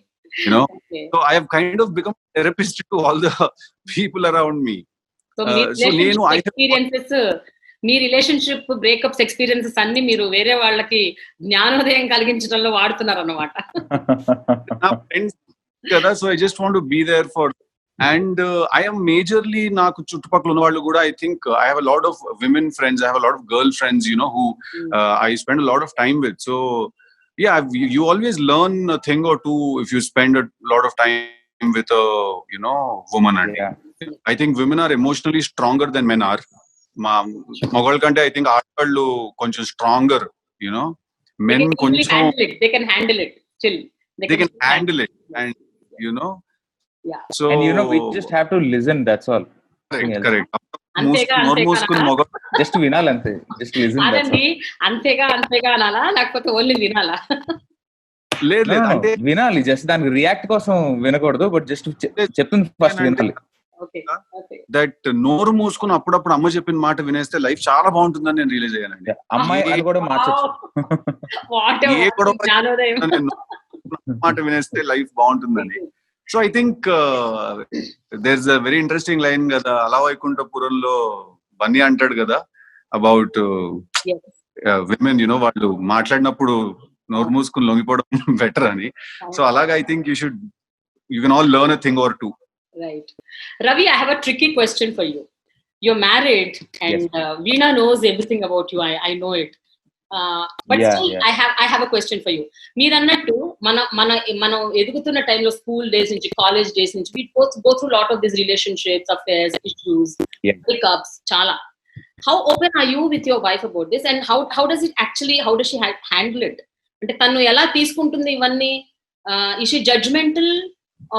You know, Okay. so I have kind of become a therapist to all the people around me. So me so నేను experiences, మీ relationship breakups experiences అన్ని మీరు వేరే వాళ్ళకి జ్ఞానోదయం కలిగించడంలో వాడుతున్నారు అన్నమాట. నా ఫ్రెండ్స్ కదా, so I just want to be there for, and I am majorly, నాకు చుట్టుపక్కల ఉన్న వాళ్ళు కూడా, I think I have a lot of women friends, I have a lot of girl friends, you know, who I spend a lot of time with. So yeah, you always learn a thing or two if you spend a lot of time with a, you know, woman. And Yeah. I think women are emotionally stronger than men are. మగవాళ్ళ కంటే I think ఆడవాళ్ళు కొంచెం stronger, you know. Men కొంచెం they can handle it still. They can handle it, and you know. Yeah. So And you know, we just have to listen, that's all. Correct. అంతేగా just వినాలంతే, just listen. అదండి, అంతేగా అనాలా లేకపోతే only వినాలా? లేదు అంటే వినాలి, జస్ట్ దానికి రియాక్ట్ కోసం వినకూడదు, బట్ జస్ట్ చెప్తుంది ఫస్ట్ వినాలి. దట్ నోరు మూసుకుని అప్పుడప్పుడు అమ్మ చెప్పిన మాట వినేస్తే లైఫ్ చాలా బాగుంటుందని నేను రియలైజ్ అయ్యానండి. అమ్మాయి అది కూడా మార్చొచ్చు. ఏ గొడవ మాట వినేస్తే లైఫ్ బాగుంటుందని. So I think there is a very interesting line కదా, అలా వైకుంఠపురంలో బన్నీ అంటాడు కదా అబౌట్ విమెన్, యు నో, వాళ్ళు మాట్లాడినప్పుడు నోరు మూసుకుని లొంగిపోవడం బెటర్ అని. సో అలాగా I think you can all learn a thing or two. Right. Ravi, I have a tricky question for you. You're married and yes. Veena knows everything about you. I know it. But still, I have a question for you. మీరు అన్నట్టు మనం ఎదుగుతున్న టైంలో school days నుంచి college days నుంచి we go through lot of these relationships, affairs, issues, breakups, చాలా. How open are you with your wife about this, and how does she handle it? అంటే తను ఎలా తీసుకుంటుంది ఇవన్నీ? Is she judgmental,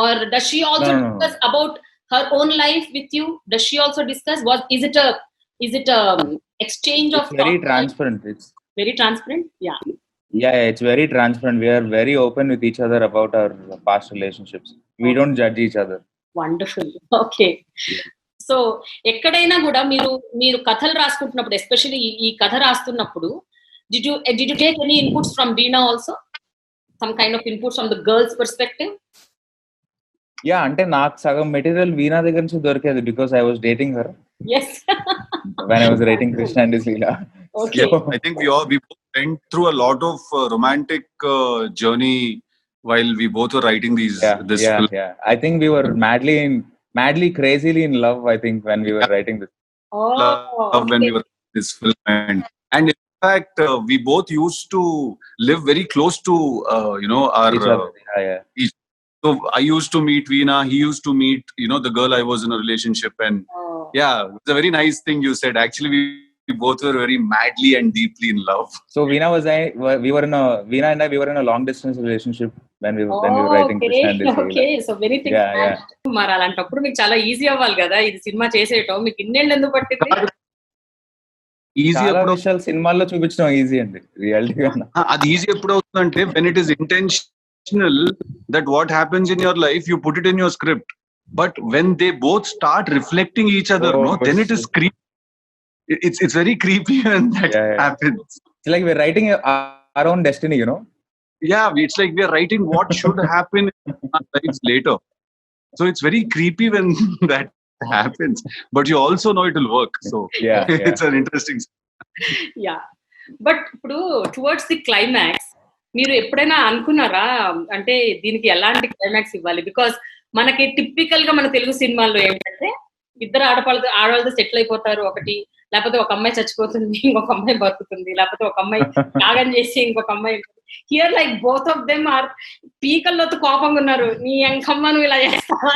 or does she also discuss about her own life with you? Does she also discuss? Is it a exchange of thoughts? Very transparent. It's very transparent. Yeah, it's very transparent. We are very open with each other about our past relationships. We don't judge each other. Wonderful. Okay. So ఎక్కడైనా కూడా మీరు కథలు రాసుకుంటున్నప్పుడు, especially ఈ కథ రాస్తున్నప్పుడు, did you take any inputs from Veena also? Some kind of inputs from the girl's perspective? Yeah, అంటే నాకు సగం మెటీరియల్ వీణా దగ్గర నుంచి దొరికేది, because I was dating her. Yes. When I was writing Krishna and his Leela. Okay. So, I think we both went through a lot of romantic journey while we both were writing this film. Yeah. I think we were madly crazily in love, I think, when we were writing this. Love when we were this film, and in fact we both used to live very close to you know, our each. So I used to meet Veena, he used to meet, you know, the girl I was in a relationship, and it's a very nice thing you said. Actually, we both were very madly and deeply in love. So Veena and I were in a long distance relationship when we were writing Krishna and his Leela. Okay, so very things. మరి అలాంటప్పుడు మీకు చాలా easy అవ్వాలి కదా ఇది cinema చేసేయటం. మీకు ఇన్నేళ్ళు ఎందుకు పట్టింది? ఈజీ ఎప్పుడు విషయాలు సినిమాల్లో చూపించడం ఈజీ అండి, రియాలిటీగా అది ఈజీ ఎప్పుడు అవుతుందంటే when it is intentional that what happens in your life you put it in your script, but when they both start reflecting each other, then it is creepy. It's very creepy when that happens. It's like we're writing our own destiny, you know. It's like we're writing what should happen in our lives later. So it's very creepy when that happens, but you also know it will work. So it's an interesting. But ఇప్పుడు towards the climax మీరు ఎప్పుడైనా అనుకున్నారా అంటే దీనికి ఎలాంటి climax ఇవ్వాలి? Because మనకి typical గా మన తెలుగు సినిమాల్లో ఏంటంటే ఇద్దరు ఆడవాళ్ళతో సెటిల్ అయిపోతారు ఒకటి, లేకపోతే ఒక అమ్మాయి చచ్చిపోతుంది ఇంకొక అమ్మాయి బతుకుతుంది, లేకపోతే ఒక అమ్మాయి త్యాగం చేసి ఇంకొక అమ్మాయి. Here like both of them are పీకల్లోతో కోపంగా ఉన్నారు, నీ ఎంకమ్మ నువ్వు ఇలా చేస్తావా.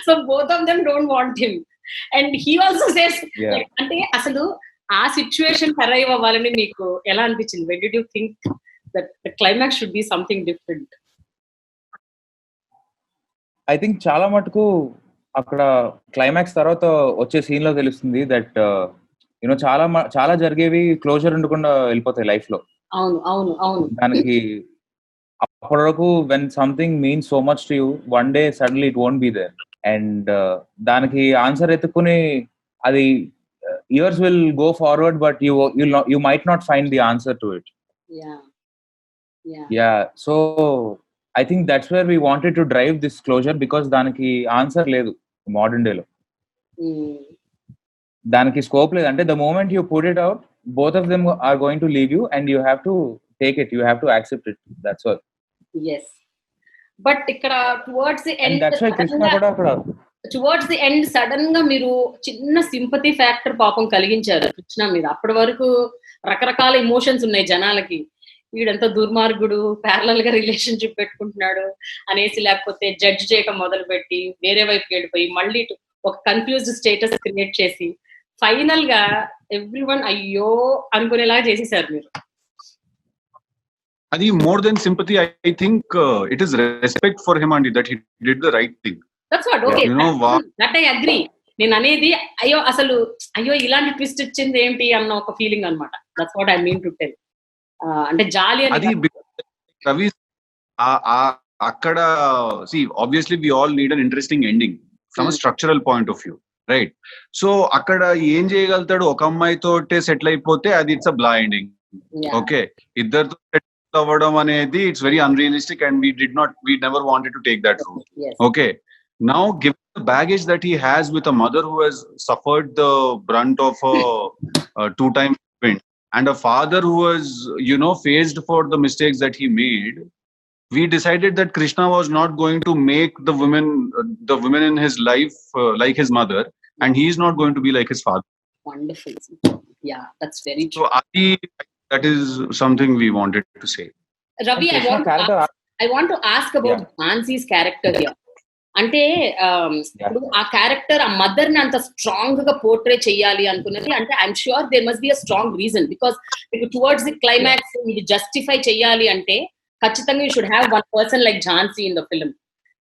So both of them don't want him and he also says. అంటే అసలు ఆ సిచ్యువేషన్ అరైవ్ అవ్వాలని మీకు ఎలా అనిపించింది? When did you think that the climax should be something different? I think చాలా మటుకు అక్కడ క్లైమాక్స్ తర్వాత వచ్చే సీన్ లో తెలుస్తుంది దట్ యూనో చాలా జరిగేవి క్లోజర్ ఉండకుండా వెళ్ళిపోతాయి లైఫ్ లో. అవును అవును అవును దానికి అప్పటి వరకు when something means so much to you, one day suddenly it won't be there. And దానికి ఆన్సర్ ఎత్తుకుని అది years will go forward, but you might not find the answer to it. Yeah so I think that's where we wanted to drive this closure, because దానికి answer లేదు modern డేలో. దానికి scope లేదు. అంటే the moment you put it out, both of them are going to leave you and you have to take it, you have to accept it, that's all. yes but ఇక్కడ towards the and end that's why Krishna కూడా అక్కడ towards the end sudden గా మీరు చిన్న sympathy factor పాపం కలిగించారు కృష్ణ మీద. అప్పటి వరకు రకరకాల ఎమోషన్స్ ఉన్నాయి జనాలకి, వీడంత దుర్మార్గుడు, ప్యారలల్ గా రిలేషన్షిప్ పెట్టుకుంటున్నాడు అనేసి, లేకపోతే జడ్జ్ చేయడం మొదలు పెట్టి వేరే వైపు వెళ్ళిపోయి మళ్ళీ ఒక కన్ఫ్యూజ్డ్ స్టేటస్ క్రియేట్ చేసి ఫైనల్ గా ఎవ్రీవన్ అయ్యో అనుకునేలా చేసేసారు మీరు. అది more than sympathy, I think it is respect for him and that he did the right thing. That's what, okay, you know that I agree. నేను అనేది అయ్యో ఇలాంటి ట్విస్ట్ ఇచ్చింది ఏంటి అన్న ఒక ఫీలింగ్ అన్నమాట. That's what I mean to tell. అంటే జాలి అది రవి అక్కడ see obviously we all need an interesting ending from a structural point of view, right? So అక్కడ ఏం చేయగలుగుతాడు, ఒక అమ్మాయితో సెటిల్ అయిపోతే అది ఇట్స్ అ బ్లైండింగ్. ఓకే, ఇద్దరితో అవ్వడం అనేది it's very unrealistic and we never wanted to take that route. Okay, now given the baggage that he has with a mother who has suffered the brunt of a two-time event and a father who was faced for the mistakes that he made, we decided that Krishna was not going to make the women in his life like his mother, and he is not going to be like his father. Wonderful. Yeah, that's very true. So that is something we wanted to say. Ravi, I want to ask about Jhansi's character here. అంటే ఇప్పుడు ఆ character ఆ mother ని అంత strong గా portray చేయాలి అనుకున్నది అంటే I'm sure there must be a strong reason, because మీకు టువర్డ్స్ ది క్లైమాక్స్ ఇది జస్టిఫై చేయాలి అంటే ఖచ్చితంగా you should have one person like Jhansi in the film.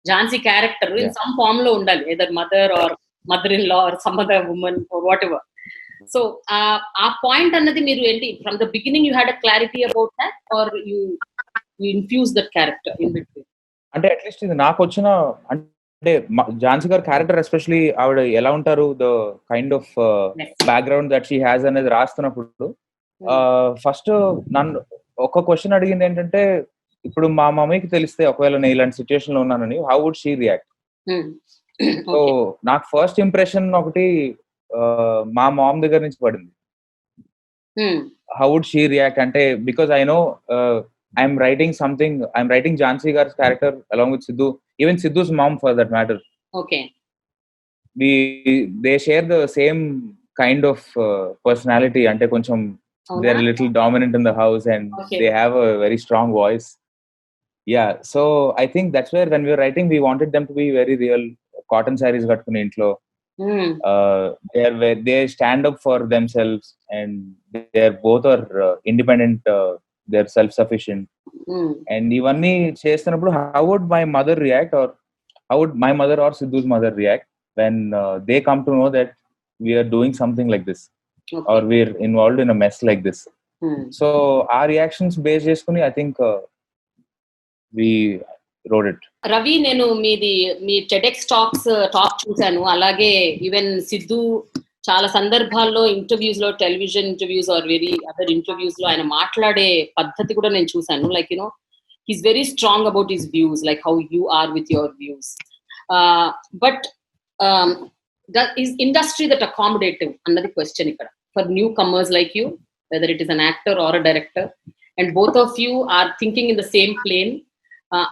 Jhansi character in some form లో ఉండాలి, either mother or mother in law or some other woman or whatever. So ఆ point అన్నది మీరు ఏంటి from the beginning you had a clarity about that or you infuse that character in between? అంటే at least ఇది నాకు వచ్చిన అంటే ఝాన్సీ గారి క్యారెక్టర్ ఎస్పెషలీ ఆవిడ ఎలా ఉంటారు, the kind of background that she has అనేది రాస్తున్నప్పుడు ఫస్ట్ నన్ను ఒక క్వశ్చన్ అడిగింది ఏంటంటే, ఇప్పుడు మా మమ్మీకి తెలిస్తే ఒకవేళ నేను ఇలాంటి సిచ్యువేషన్ లో ఉన్నానని, how would she react? So నాకు ఫస్ట్ ఇంప్రెషన్ ఒకటి మా మామ్ దగ్గర నుంచి పడింది. హౌ వుడ్ షీ రియాక్ట్ అంటే, because I know I'm writing Jhansi Gar's character along with Sidhu, even Sidhu's mom for that matter. Okay. They share the same kind of personality. Ante koncham they're a little dominant in the house and they have a very strong voice. Yeah, so I think that's where when we were writing we wanted them to be very real, cotton sarees kattukone intlo. They stand up for themselves and they're both are independent, they're self-sufficient. And ivanni chestunnappudu how would my mother react, or how would my mother or Sidhu's mother react when they come to know that we are doing something like this, or we're involved in a mess like this. So our reactions based cheskuni I think we wrote it. Ravi, nenu me TEDx talks చూసాను, అలాగే even Siddhu చాలా సందర్భాల్లో interviews లో, television interviews or very other interviews లో ఆయన మాట్లాడే పద్ధతి కూడా నేను చూసాను. Like he's very strong about his views, like how you are with your views. But is industry that accommodative అన్నది క్వశ్చన్ ఇక్కడ for newcomers like you, whether it is an actor or a director, and both of you are thinking in the same plane.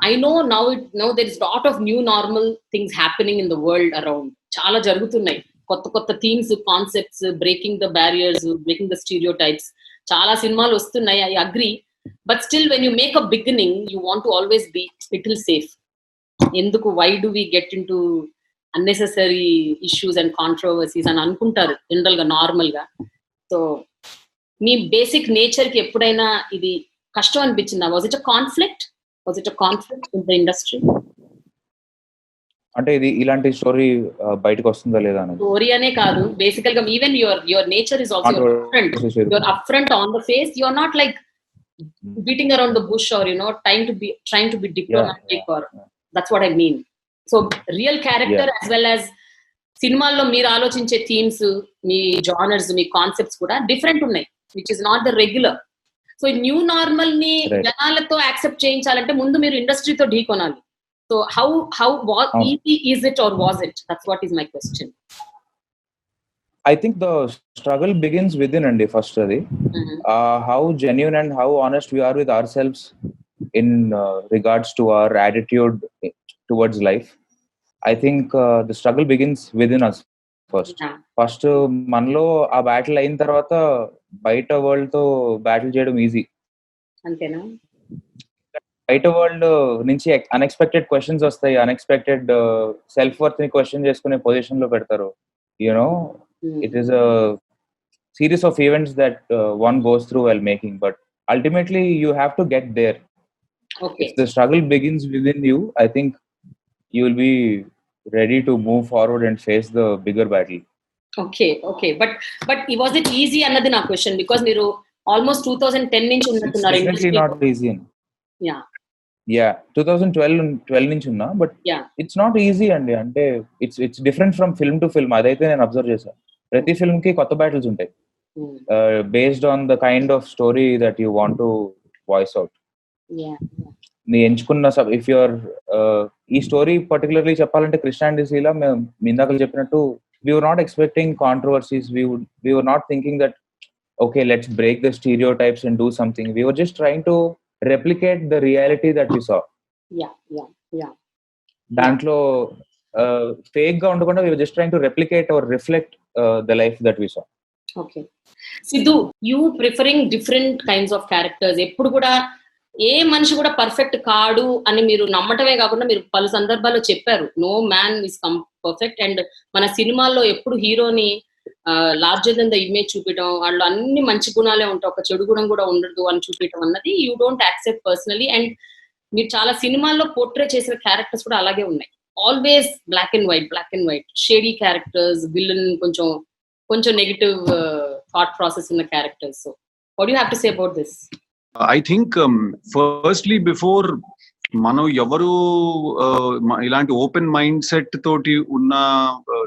I know now there is lot of new normal things happening in the world around. చాలా జరుగుతున్నాయి, కొత్త themes, concepts, breaking the barriers, breaking the stereotypes, చాలా సినిమాలు వస్తున్నాయి. I agree, but still when you make a beginning you want to always be little safe. ఎందుకు, why do we get in to unnecessary issues and controversies అని అనుకుంటారు general గా, normal గా. So మీ basic nature కి ఎప్పుడైనా ఇది కష్టం అనిపించిందా? Was it a conflict in the industry? అంటే ఇది ఇలాంటి స్టోరీ బయటకు వస్తుందా లేదా అనేది. స్టోరీ అనే కాదు, బేసికల్ గా even your nature is also your up front on the face. You are not like beating around the bush or trying to be diplomatic or that's what I mean. So real character as well as సినిమాల్లో మీరు ఆలోచించే themes, మీ genres, మీ concepts కూడా different ఉన్నాయి, which is not the regular. So new normal ని జనాలతో accept చేయించాలంటే ముందు మీరు ఇండస్ట్రీతో ఢీకొనాలి. సో how easy is it or was it? That's what is my question. I think the struggle begins within and first adi how genuine and how honest we are with ourselves in regards to our attitude towards life. I think the struggle begins within us first మనలో ఆ battle అయిన తర్వాత బయట world తో battle చేయడం easy. అంతేనా? బయట world నుంచి అన్ఎక్స్పెక్టెడ్ క్వశ్చన్స్ వస్తాయి, అన్ఎక్స్పెక్టెడ్ సెల్ఫ్ వర్త్ ని క్వశ్చన్ చేసుకునే పొజిషన్ లో పెడతారు. You know it is a series of events that one goes through while making, but ultimately you have to get there. Okay. If the struggle begins within you, I think you will be ready to move forward and face the bigger battle. Okay, but was it easy అన్నది నా question, because మీరు almost 2010 నుంచి ఉన్నట్టున్నారు industry. Not easy. Yeah 2012 నుంచి ఉన్నా, but it's not easy అండి. అంటే it's different from film to film. అదైతే నేను అబ్జర్వ్ చేశాను. ప్రతి ఫిల్మ్ కి కొత్త బ్యాటిల్స్ ఉంటాయి, based on the kind of story that you want to voice out. నీ ఎంచుకున్న ఇఫ్ యువర్ ఈ స్టోరీ పర్టికులర్లీ చెప్పాలంటే క్రిస్టియానిటీలో మేము ఇందాక చెప్పినట్టు we were not expecting controversies. We were not thinking that okay, let's break the stereotypes and do something. We were just trying to replicate the reality that we saw. Yeah. దాంట్లో fake గా ఉండకుండా we were just trying to replicate or reflect the life that we saw. Okay. Sidhu, you preferring different kinds of characters. ఎప్పుడు కూడా ఏ మనిషి కూడా perfect కాడు అని మీరు నమ్మటమే కాకుండా మీరు పలు సందర్భాల్లో చెప్పారు, no man is perfect. And మన సినిమాల్లో ఎప్పుడు హీరోని లార్జర్ దెన్ ద ఇమేజ్ చూపించడం, వాళ్ళు అన్ని మంచి గుణాలే ఉంటాయి, ఒక చెడు గుణం కూడా ఉండదు అని చూపించడం అన్నది you don't accept personally. And మీరు చాలా సినిమాల్లో పోర్ట్రే చేసిన క్యారెక్టర్స్ కూడా అలాగే ఉన్నాయి. Always black and white shady characters, villain, కొంచెం నెగిటివ్ థాట్ ప్రాసెస్ ఉన్న characters. So what you have to say about this? I think firstly before మనం ఎవరు ఇలాంటి ఓపెన్ మైండ్ సెట్ తోటి ఉన్న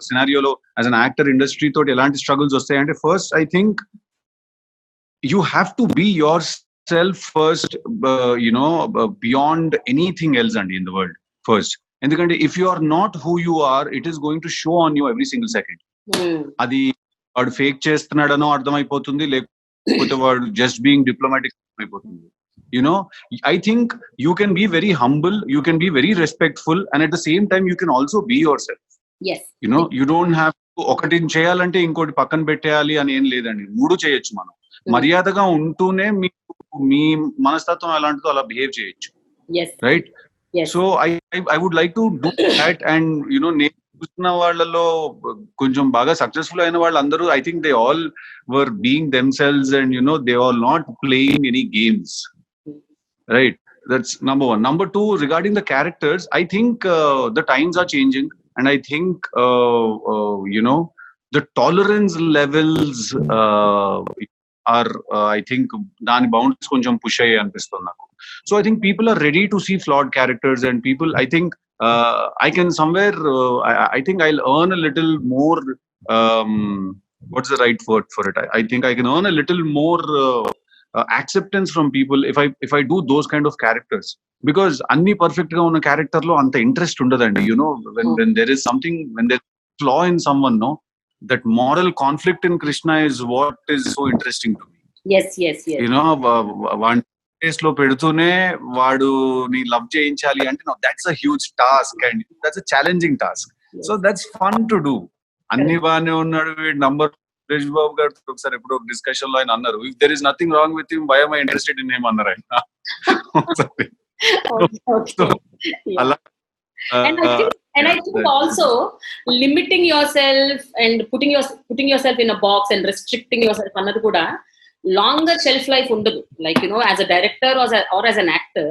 సినారియోలో యాజ్ అన్ యాక్టర్ ఇండస్ట్రీ తోటి ఎలాంటి స్ట్రగుల్స్ వస్తాయంటే, first I think you have to be yourself first, beyond anything else అండి ఇన్ ద వరల్డ్ ఫస్ట్. ఎందుకంటే if you are not who you are, it is going to show on you every single second. అది వాడు fake చేస్తున్నాడనో అర్థమైపోతుంది, లేకపోతే వాడు just being diplomatic అయిపోతుంది. I think you can be very humble, you can be very respectful, and at the same time you can also be yourself. Yes. You don't have to ఒకటి చేయాలంటే ఇంకోటి పక్కన పెట్టేయాలి అని ఏం లేదండి, మూడు చేయొచ్చు. మనం మర్యాదగా ఉంటూనే మీ మనస్తత్వం ఎలాంటిదో అలా బిహేవ్ చేయొచ్చు. Right? So I would like to do that. And నేను చూసిన వాళ్ళలో కొంచెం బాగా సక్సెస్ఫుల్ అయిన వాళ్ళందరూ I think they all were being themselves, and they are not playing any games. Right, that's number one. Number two, regarding the characters, I think the times are changing, and I think the tolerance levels are I think dani bounds koncham push ayya anpistundi naku. So I think people are ready to see flawed characters, and people, I think I can somewhere I think I'll earn a little more what's the right word for it? I think I can earn a little more acceptance from people if I do those kind of characters, because anni perfect ga unna character lo anta interest undadandi. When there is something, when there's flaw in someone, no, that moral conflict in Krishna is what is so interesting to me. Yes. One place lo pedutune vaadu ni love cheyinchali ante, no, that's a huge task, and that's a challenging task. So that's fun to do. Anni baane unnadu veed number Suresh Babu గారితో ఒకసారి ఎప్పుడు ఒక discussion లో ఆయన అన్నారు, if there is nothing wrong with him, why am I interested in him అన్నారు ఆయన. అలా And I think also limiting yourself and putting yourself in a box and restricting yourself అన్నది కూడా longer shelf life ఉండదు. Like as a director or as an actor,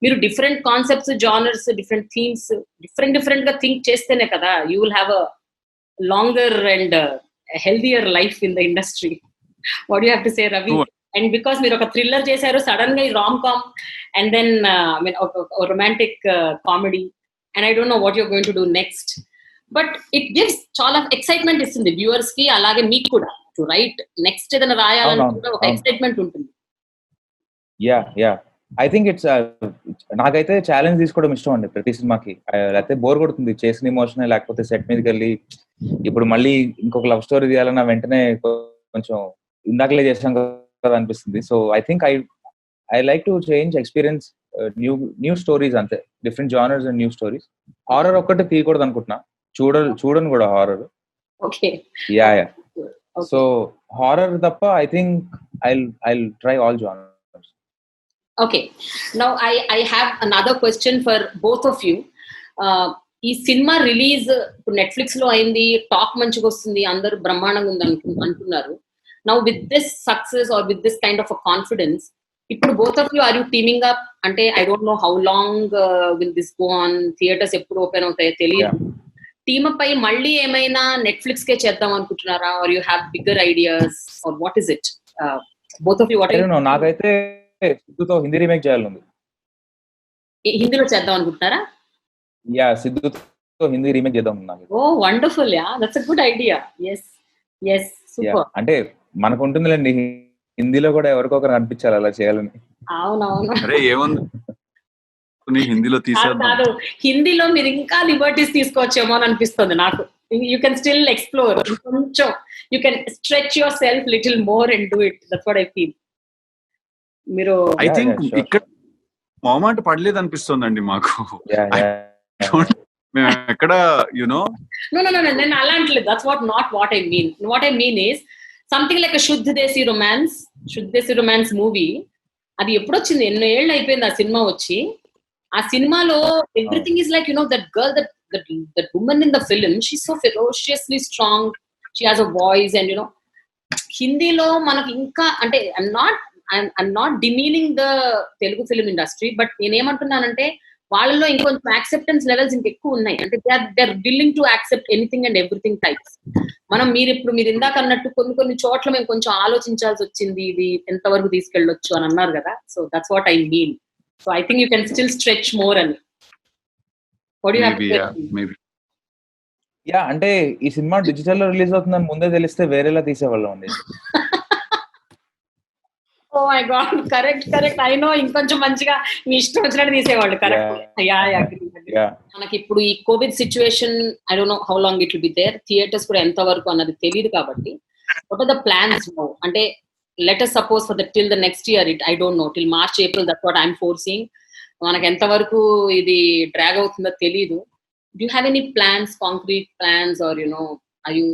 మీరు different concepts, genres, different themes different గా think చేస్తేనే కదా you will have a longer and healthier life in the industry. What you have to say Ravi? And because మీరు ఒక thriller చేశారు, sudden గా ఈ rom com and then romantic comedy, and I don't know what you're going to do next, but it gives చాలా excitement ఇస్తుంది viewers కి, అలాగే మీకు కూడా టు రైట్ నెక్స్ట్ ఏదైనా రాయాలనుకుంటే ఒక ఎక్సైట్మెంట్ ఉంటుంది. యా ఐ థింక్ ఇట్స్ నాకైతే ఛాలెంజ్ తీసుకోవడం ఇష్టం అండి ప్రతి సినిమాకి. లేకపోతే బోర్ కొడుతుంది చేసిన ఎమోషన్, లేకపోతే సెట్ మీదకి వెళ్ళి ఇప్పుడు మళ్ళీ ఇంకొక లవ్ స్టోరీ తీయాలన్నా వెంటనే కొంచెం ఇందాకలే చేసాం కదా అనిపిస్తుంది. So I think I like to change experience new stories, అంతే different genres and new stories. Horror ఒక్కటే తీయకూడదు అనుకుంటున్నా, చూడను కూడా horror. Okay. Yeah so horror తప్ప I think I'll try all genres. Okay, now I have another question for both of you. ఈ సినిమా release ఇప్పుడు నెట్ఫ్లిక్స్ లో అయింది, టాక్ మంచిగా వస్తుంది, అందరూ బ్రహ్మాండంగా ఉంది అంటున్నారు. Now with this success or with this kind of a confidence, ఇప్పుడు both of you are you teaming up? అంటే I don't know how long will this go on, theatres ఎప్పుడు ఓపెన్ అవుతాయో తెలియదు. టీమ్ అప్ అయి మళ్ళీ ఏమైనా Netflix కే చేద్దాం అనుకుంటున్నారా, or you have bigger ideas, or what is it? Both of you what? నాకైతే సిద్ధుతో హిందీ రీమేక్ చేయాలండి. హిందీలో చేద్దాం అనుకుంటున్నారా? యా, సిద్ధుతో హిందీ రీమేక్ చేద్దాం. Oh wonderful, yeah that's a good idea. yes super. అంటే మనకు ఉంటుందిలేండి, హిందీలో కూడా ఎవరికొకరు అనిపించాలి అలా చేయాలని. అవునవును. అరే ఏముంది హిందీలో కాదు, హిందీలో మీరు ఇంకా లిబర్టీస్ తీసుకోవచ్చేమో అని అనిపిస్తుంది నాకు. యూ కెన్ స్టిల్ ఎక్స్ప్లోర్, కొంచెం you can stretch your self little more and do it. That's what I feel. మీరు ఐ థింక్ ఇక్కడ మొహమాట పడలేదు అనిపిస్తుందండి మాకు. మేము ఎక్కడ యునో నేను అలా అంటలేదు. That's what I mean. What I mean is something like శుద్ధ దేశీ రొమాన్స్ మూవీ. అది ఎప్పుడొచ్చింది, ఎన్నో ఏళ్ళు అయిపోయింది ఆ సినిమా వచ్చి. ఆ సినిమాలో everything is like that girl, that woman in the film, she so ferociously strong, she has a voice. And హిందీలో మనకి ఇంకా అంటే I'm not demeaning the Telugu film industry, but నేనేమంటున్నానంటే వాళ్ళలో ఇంకొంచెం యాక్సెప్టెన్స్ లెవెల్స్ ఇంకెక్కువ ఉన్నాయి. అంటే they are willing to accept anything and everything types. మీరు ఇందాక అన్నట్టు కొన్ని చోట్ల మేము కొంచెం ఆలోచించాల్సి వచ్చింది, ఇది ఎంతవరకు తీసుకెళ్ళొచ్చు అని అన్నారు కదా. So that's what I mean. So I think you can still stretch more అని. What you have to say? Yeah, అంటే ఈ సినిమా డిజిటల్ లో రిలీజ్ అవుతుందని ముందే తెలిస్తే వేరేలా తీసేవాళ్ళం అండి. Oh my God, correct. I know, ఇంకొంచెం మంచిగా మీ ఇష్టం వచ్చినట్టు తీసేవాళ్ళు. కరెక్ట్. మనకి ఇప్పుడు ఈ COVID situation, I don't know how long it will be there. Theatres కూడా ఎంత వరకు అన్నది తెలియదు కాబట్టి what are the plans now? అంటే let us suppose for till the next year, I don't know, till March April, that's what I'm forcing. మనకి ఎంత వరకు ఇది డ్రాగ్ అవుతుందో తెలియదు. Do you have any plans, concrete plans, or are you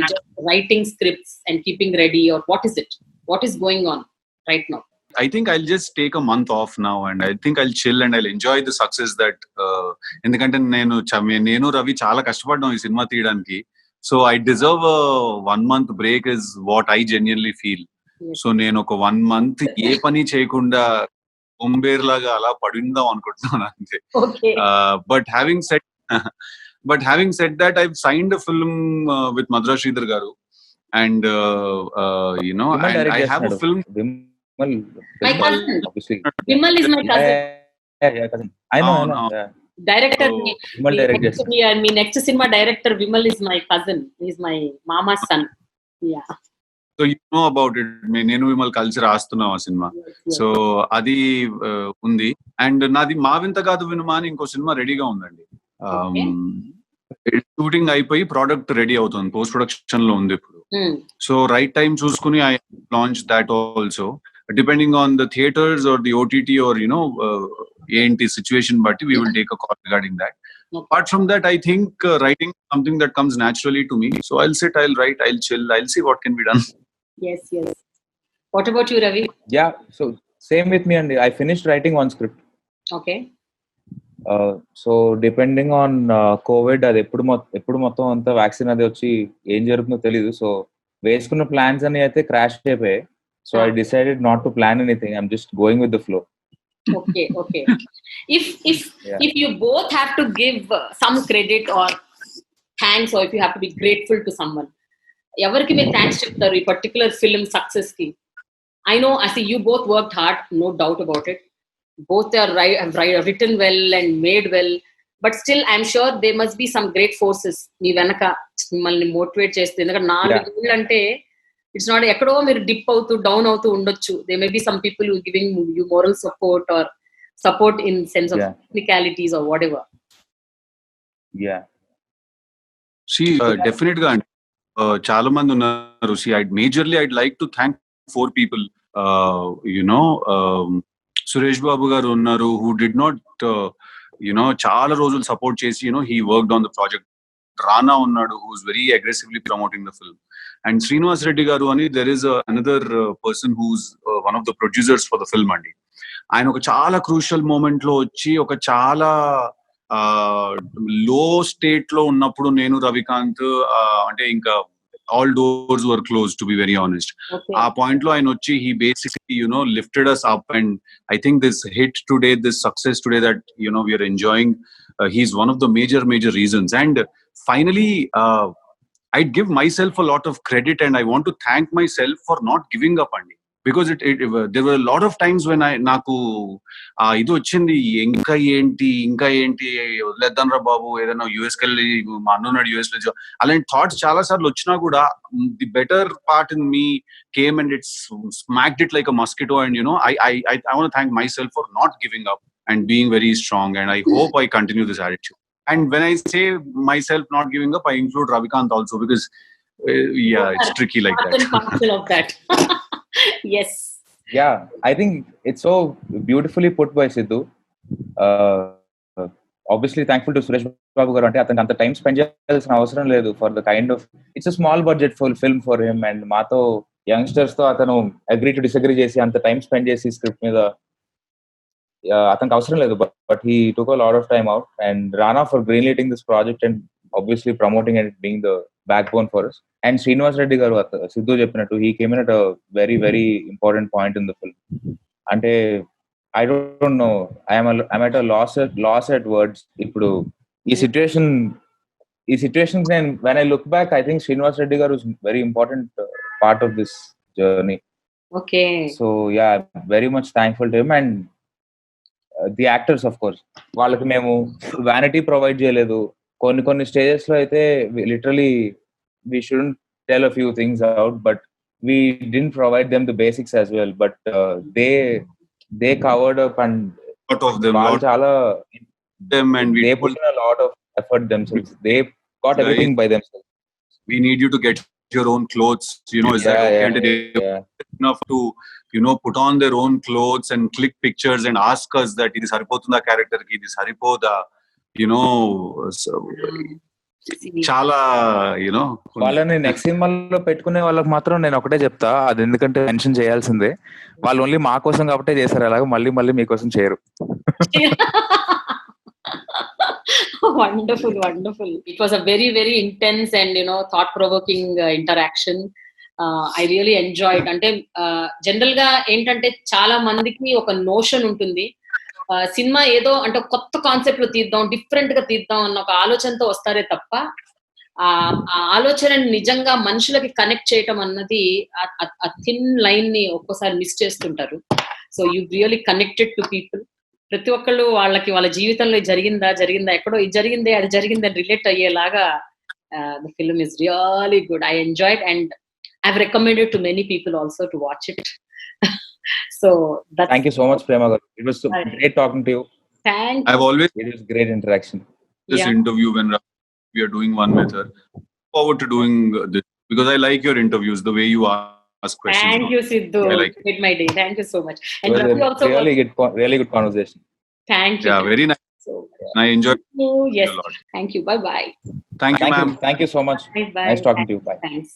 just writing scripts and keeping ready, or what is it? What is going on right now? I think I'll just take a month off now, and I think I'll chill and I'll enjoy the success that endukante nenu Ravi chaala kashtapadam ee cinema తీయడానికి. So I deserve a 1 month break is what I genuinely feel. Yes. So నేను ఒక 1 month ఏ పని చేయకుండా ఒంబేర్లాగా అలా పడిందాం అనుకుంటున్నాను అంతే. Okay. But having said that, I've signed a film with Madhura Sridhar garu, and and I have a film. My cousin. Vimal is my cousin. Yeah, cousin. I know. Yeah. Director. Vimal director. Me next cinema director Vimal is my cousin. He's my mama's son. Yeah. So you know about it. నేను విమల్ కలిసి రాస్తున్నాం ఆ cinema. So అది ఉంది. And నాది మా వింత కాదు వినుమా అని ఇంకో సినిమా రెడీగా ఉందండి. షూటింగ్ అయిపోయి ప్రోడక్ట్ రెడీ అవుతుంది, పోస్ట్ ప్రొడక్షన్ లో ఉంది ఇప్పుడు. సో రైట్ టైం చూసుకుని I launch that also, depending on the theatres or the OTT or ఏంటి సిచ్యువేషన్ బట్టి we will take a call regarding that. Apart from that, I think writing is something that comes naturally to me. So I'll sit, I'll write, I'll chill, I'll see what can be done. Yes. What about you, Ravi? Yeah, so same with me, and I finished writing one script. Okay. So depending on Covid, అది ఎప్పుడు మొత్తం అంతా vaccine అది వచ్చి ఏం జరుగుతుందో తెలీదు. So వేసుకున్న ప్లాన్స్ అని అయితే క్రాష్ అయిపోయాయి. So I decided not to plan anything, I'm just going with the flow. Okay. If Yeah. if you both have to give some credit or thanks, or if you have to be grateful to someone, ఎవరికి మీరు thanks చెప్తారు ఈ particular film success కి? I know, I see you both worked hard, no doubt about it. Both are written well and made well, but still I'm sure there must be some great forces మీ వెనక మిమ్మల్ని motivate చేస్తే. ఎందుకంటే 4 ఏళ్ళు అంటే it's not ఎక్కడో మీరు dip అవుతూ down అవుతూ ఉండొచ్చు. They may be some people who giving you moral support or support in sense of technicalities or whatever. Definite గా చాలా మంది ఉన్నారు. I'd like to thank 4 people. Suresh Babu గారు ఉన్నారు, who did not చాలా రోజులు సపోర్ట్ చేసి he worked on the project. Rana ఉన్నాడు, who is very aggressively promoting the film. And Srinivas Reddy garu ani, there is another person who's one of the producers for the film andi. ఆయన ఒక చాలా crucial moment లో వచ్చి ఒక చాలా లో state లో ఉన్నప్పుడు నేను రవికాంత్ అంటే ఇంకా all doors were closed, to be very honest. ఆ పాయింట్ లో ఆయన వచ్చి he basically lifted us up, and I think this hit today, this success today that we are enjoying, he's one of the major reasons. And finally, I'd give myself a lot of credit, and I want to thank myself for not giving up, Andy, because there were a lot of times when నాకు ఇది వచ్చింది, ఇంకా ఏంటి వదిలేద్దాం రా బాబు, ఏదైనా యూఎస్కి వెళ్ళి మా అన్నున్నాడు యూఎస్ లో, అలాంటి థాట్స్ చాలా సార్లు వచ్చినా కూడా the better part in me came and it's smacked it like a mosquito. And I want to thank myself for not giving up and being very strong, and I hope I continue this attitude. And when I say myself not giving up, I include Ravikant also, because it's tricky like that. Of that. Yes. Yeah, I think it's so beautifully put by Sidhu. Obviously thankful to Suresh Babu garu, ante ataniki anta time spend cheyalsina avasaram ledu for the kind of, it's a small budget full film for him, and maato youngsters tho atanu agree to disagree chesi anta time spend chesi script meeda ataniki avasaram ledu, but he took a lot of time out. And Rana for greenlighting this project and obviously promoting and being the backbone for us. And Srinivas Reddy garu, Sidhu cheppinattu, he came in at a very important point in the film. Ante I don't know, I'm at a loss at words. Ippudu ee situation when I look back, I think Srinivas Reddy garu is very important part of this journey. Okay. So yeah, I'm very much thankful to him. And the actors, of course, వాళ్ళకి మేము vanity provide చేయలేదు. కొన్ని stages లో అయితే literally we shouldn't tell a few things out, but we didn't provide them the basics as well. But they covered up, and lot of them, and they put in a lot of effort themselves. They got everything by themselves. We need you to get your own clothes, is that okay? And they enough to put on their own clothes and click pictures and ask us that ఇది సరిపోతుందా character కి, ఇది సరిపోదా, చాలా వాళ్ళని next సినిమాలో పెట్టుకునే వాళ్ళకి మాత్రం నేను ఒకటే చెప్తా, అది ఎందుకంటే మెన్షన్ చేయాల్సిందే, వాళ్ళు ఓన్లీ మా కోసం కాబట్టే చేశారు, అలాగే మళ్ళీ మీకోసం చేయరు. Wonderful. It was a very intense and thought provoking interaction. I really enjoyed. అంటే జనరల్ గా ఏంటంటే చాలా మందికి ఒక నోషన్ ఉంటుంది, సినిమా ఏదో అంటే కొత్త కాన్సెప్ట్ లో తీద్దాం, డిఫరెంట్ గా తీద్దాం అన్న ఒక ఆలోచనతో వస్తారే తప్ప ఆ ఆలోచనని నిజంగా మనుషులకి కనెక్ట్ చేయటం అన్నది ఆ థిన్ లైన్ ని ఒక్కోసారి మిస్ చేస్తుంటారు. So you really connected to people. ప్రతి ఒక్కళ్ళు వాళ్ళ జీవితంలో జరిగిందా ఎక్కడో ఇది జరిగింది అది జరిగింది అని రిలేట్ అయ్యేలాగా the film is really good. I enjoyed and I've recommended to many people also to watch it. So thank you so much, Prema garu. It was great talking to you. Thank you. I've always It was great interaction. This interview when we are doing one with her. Forward to doing this because I like your interviews, the way you ask questions. Thank you, Sidhu. Made my day. Thank you so much. And Ravi also really good conversation. Thank you. Yeah, very nice. So I enjoyed it. Yes. A lot. Thank you. Bye. Thank you, ma'am. Thank you so much. Bye. Nice talking to you. Bye. Thanks.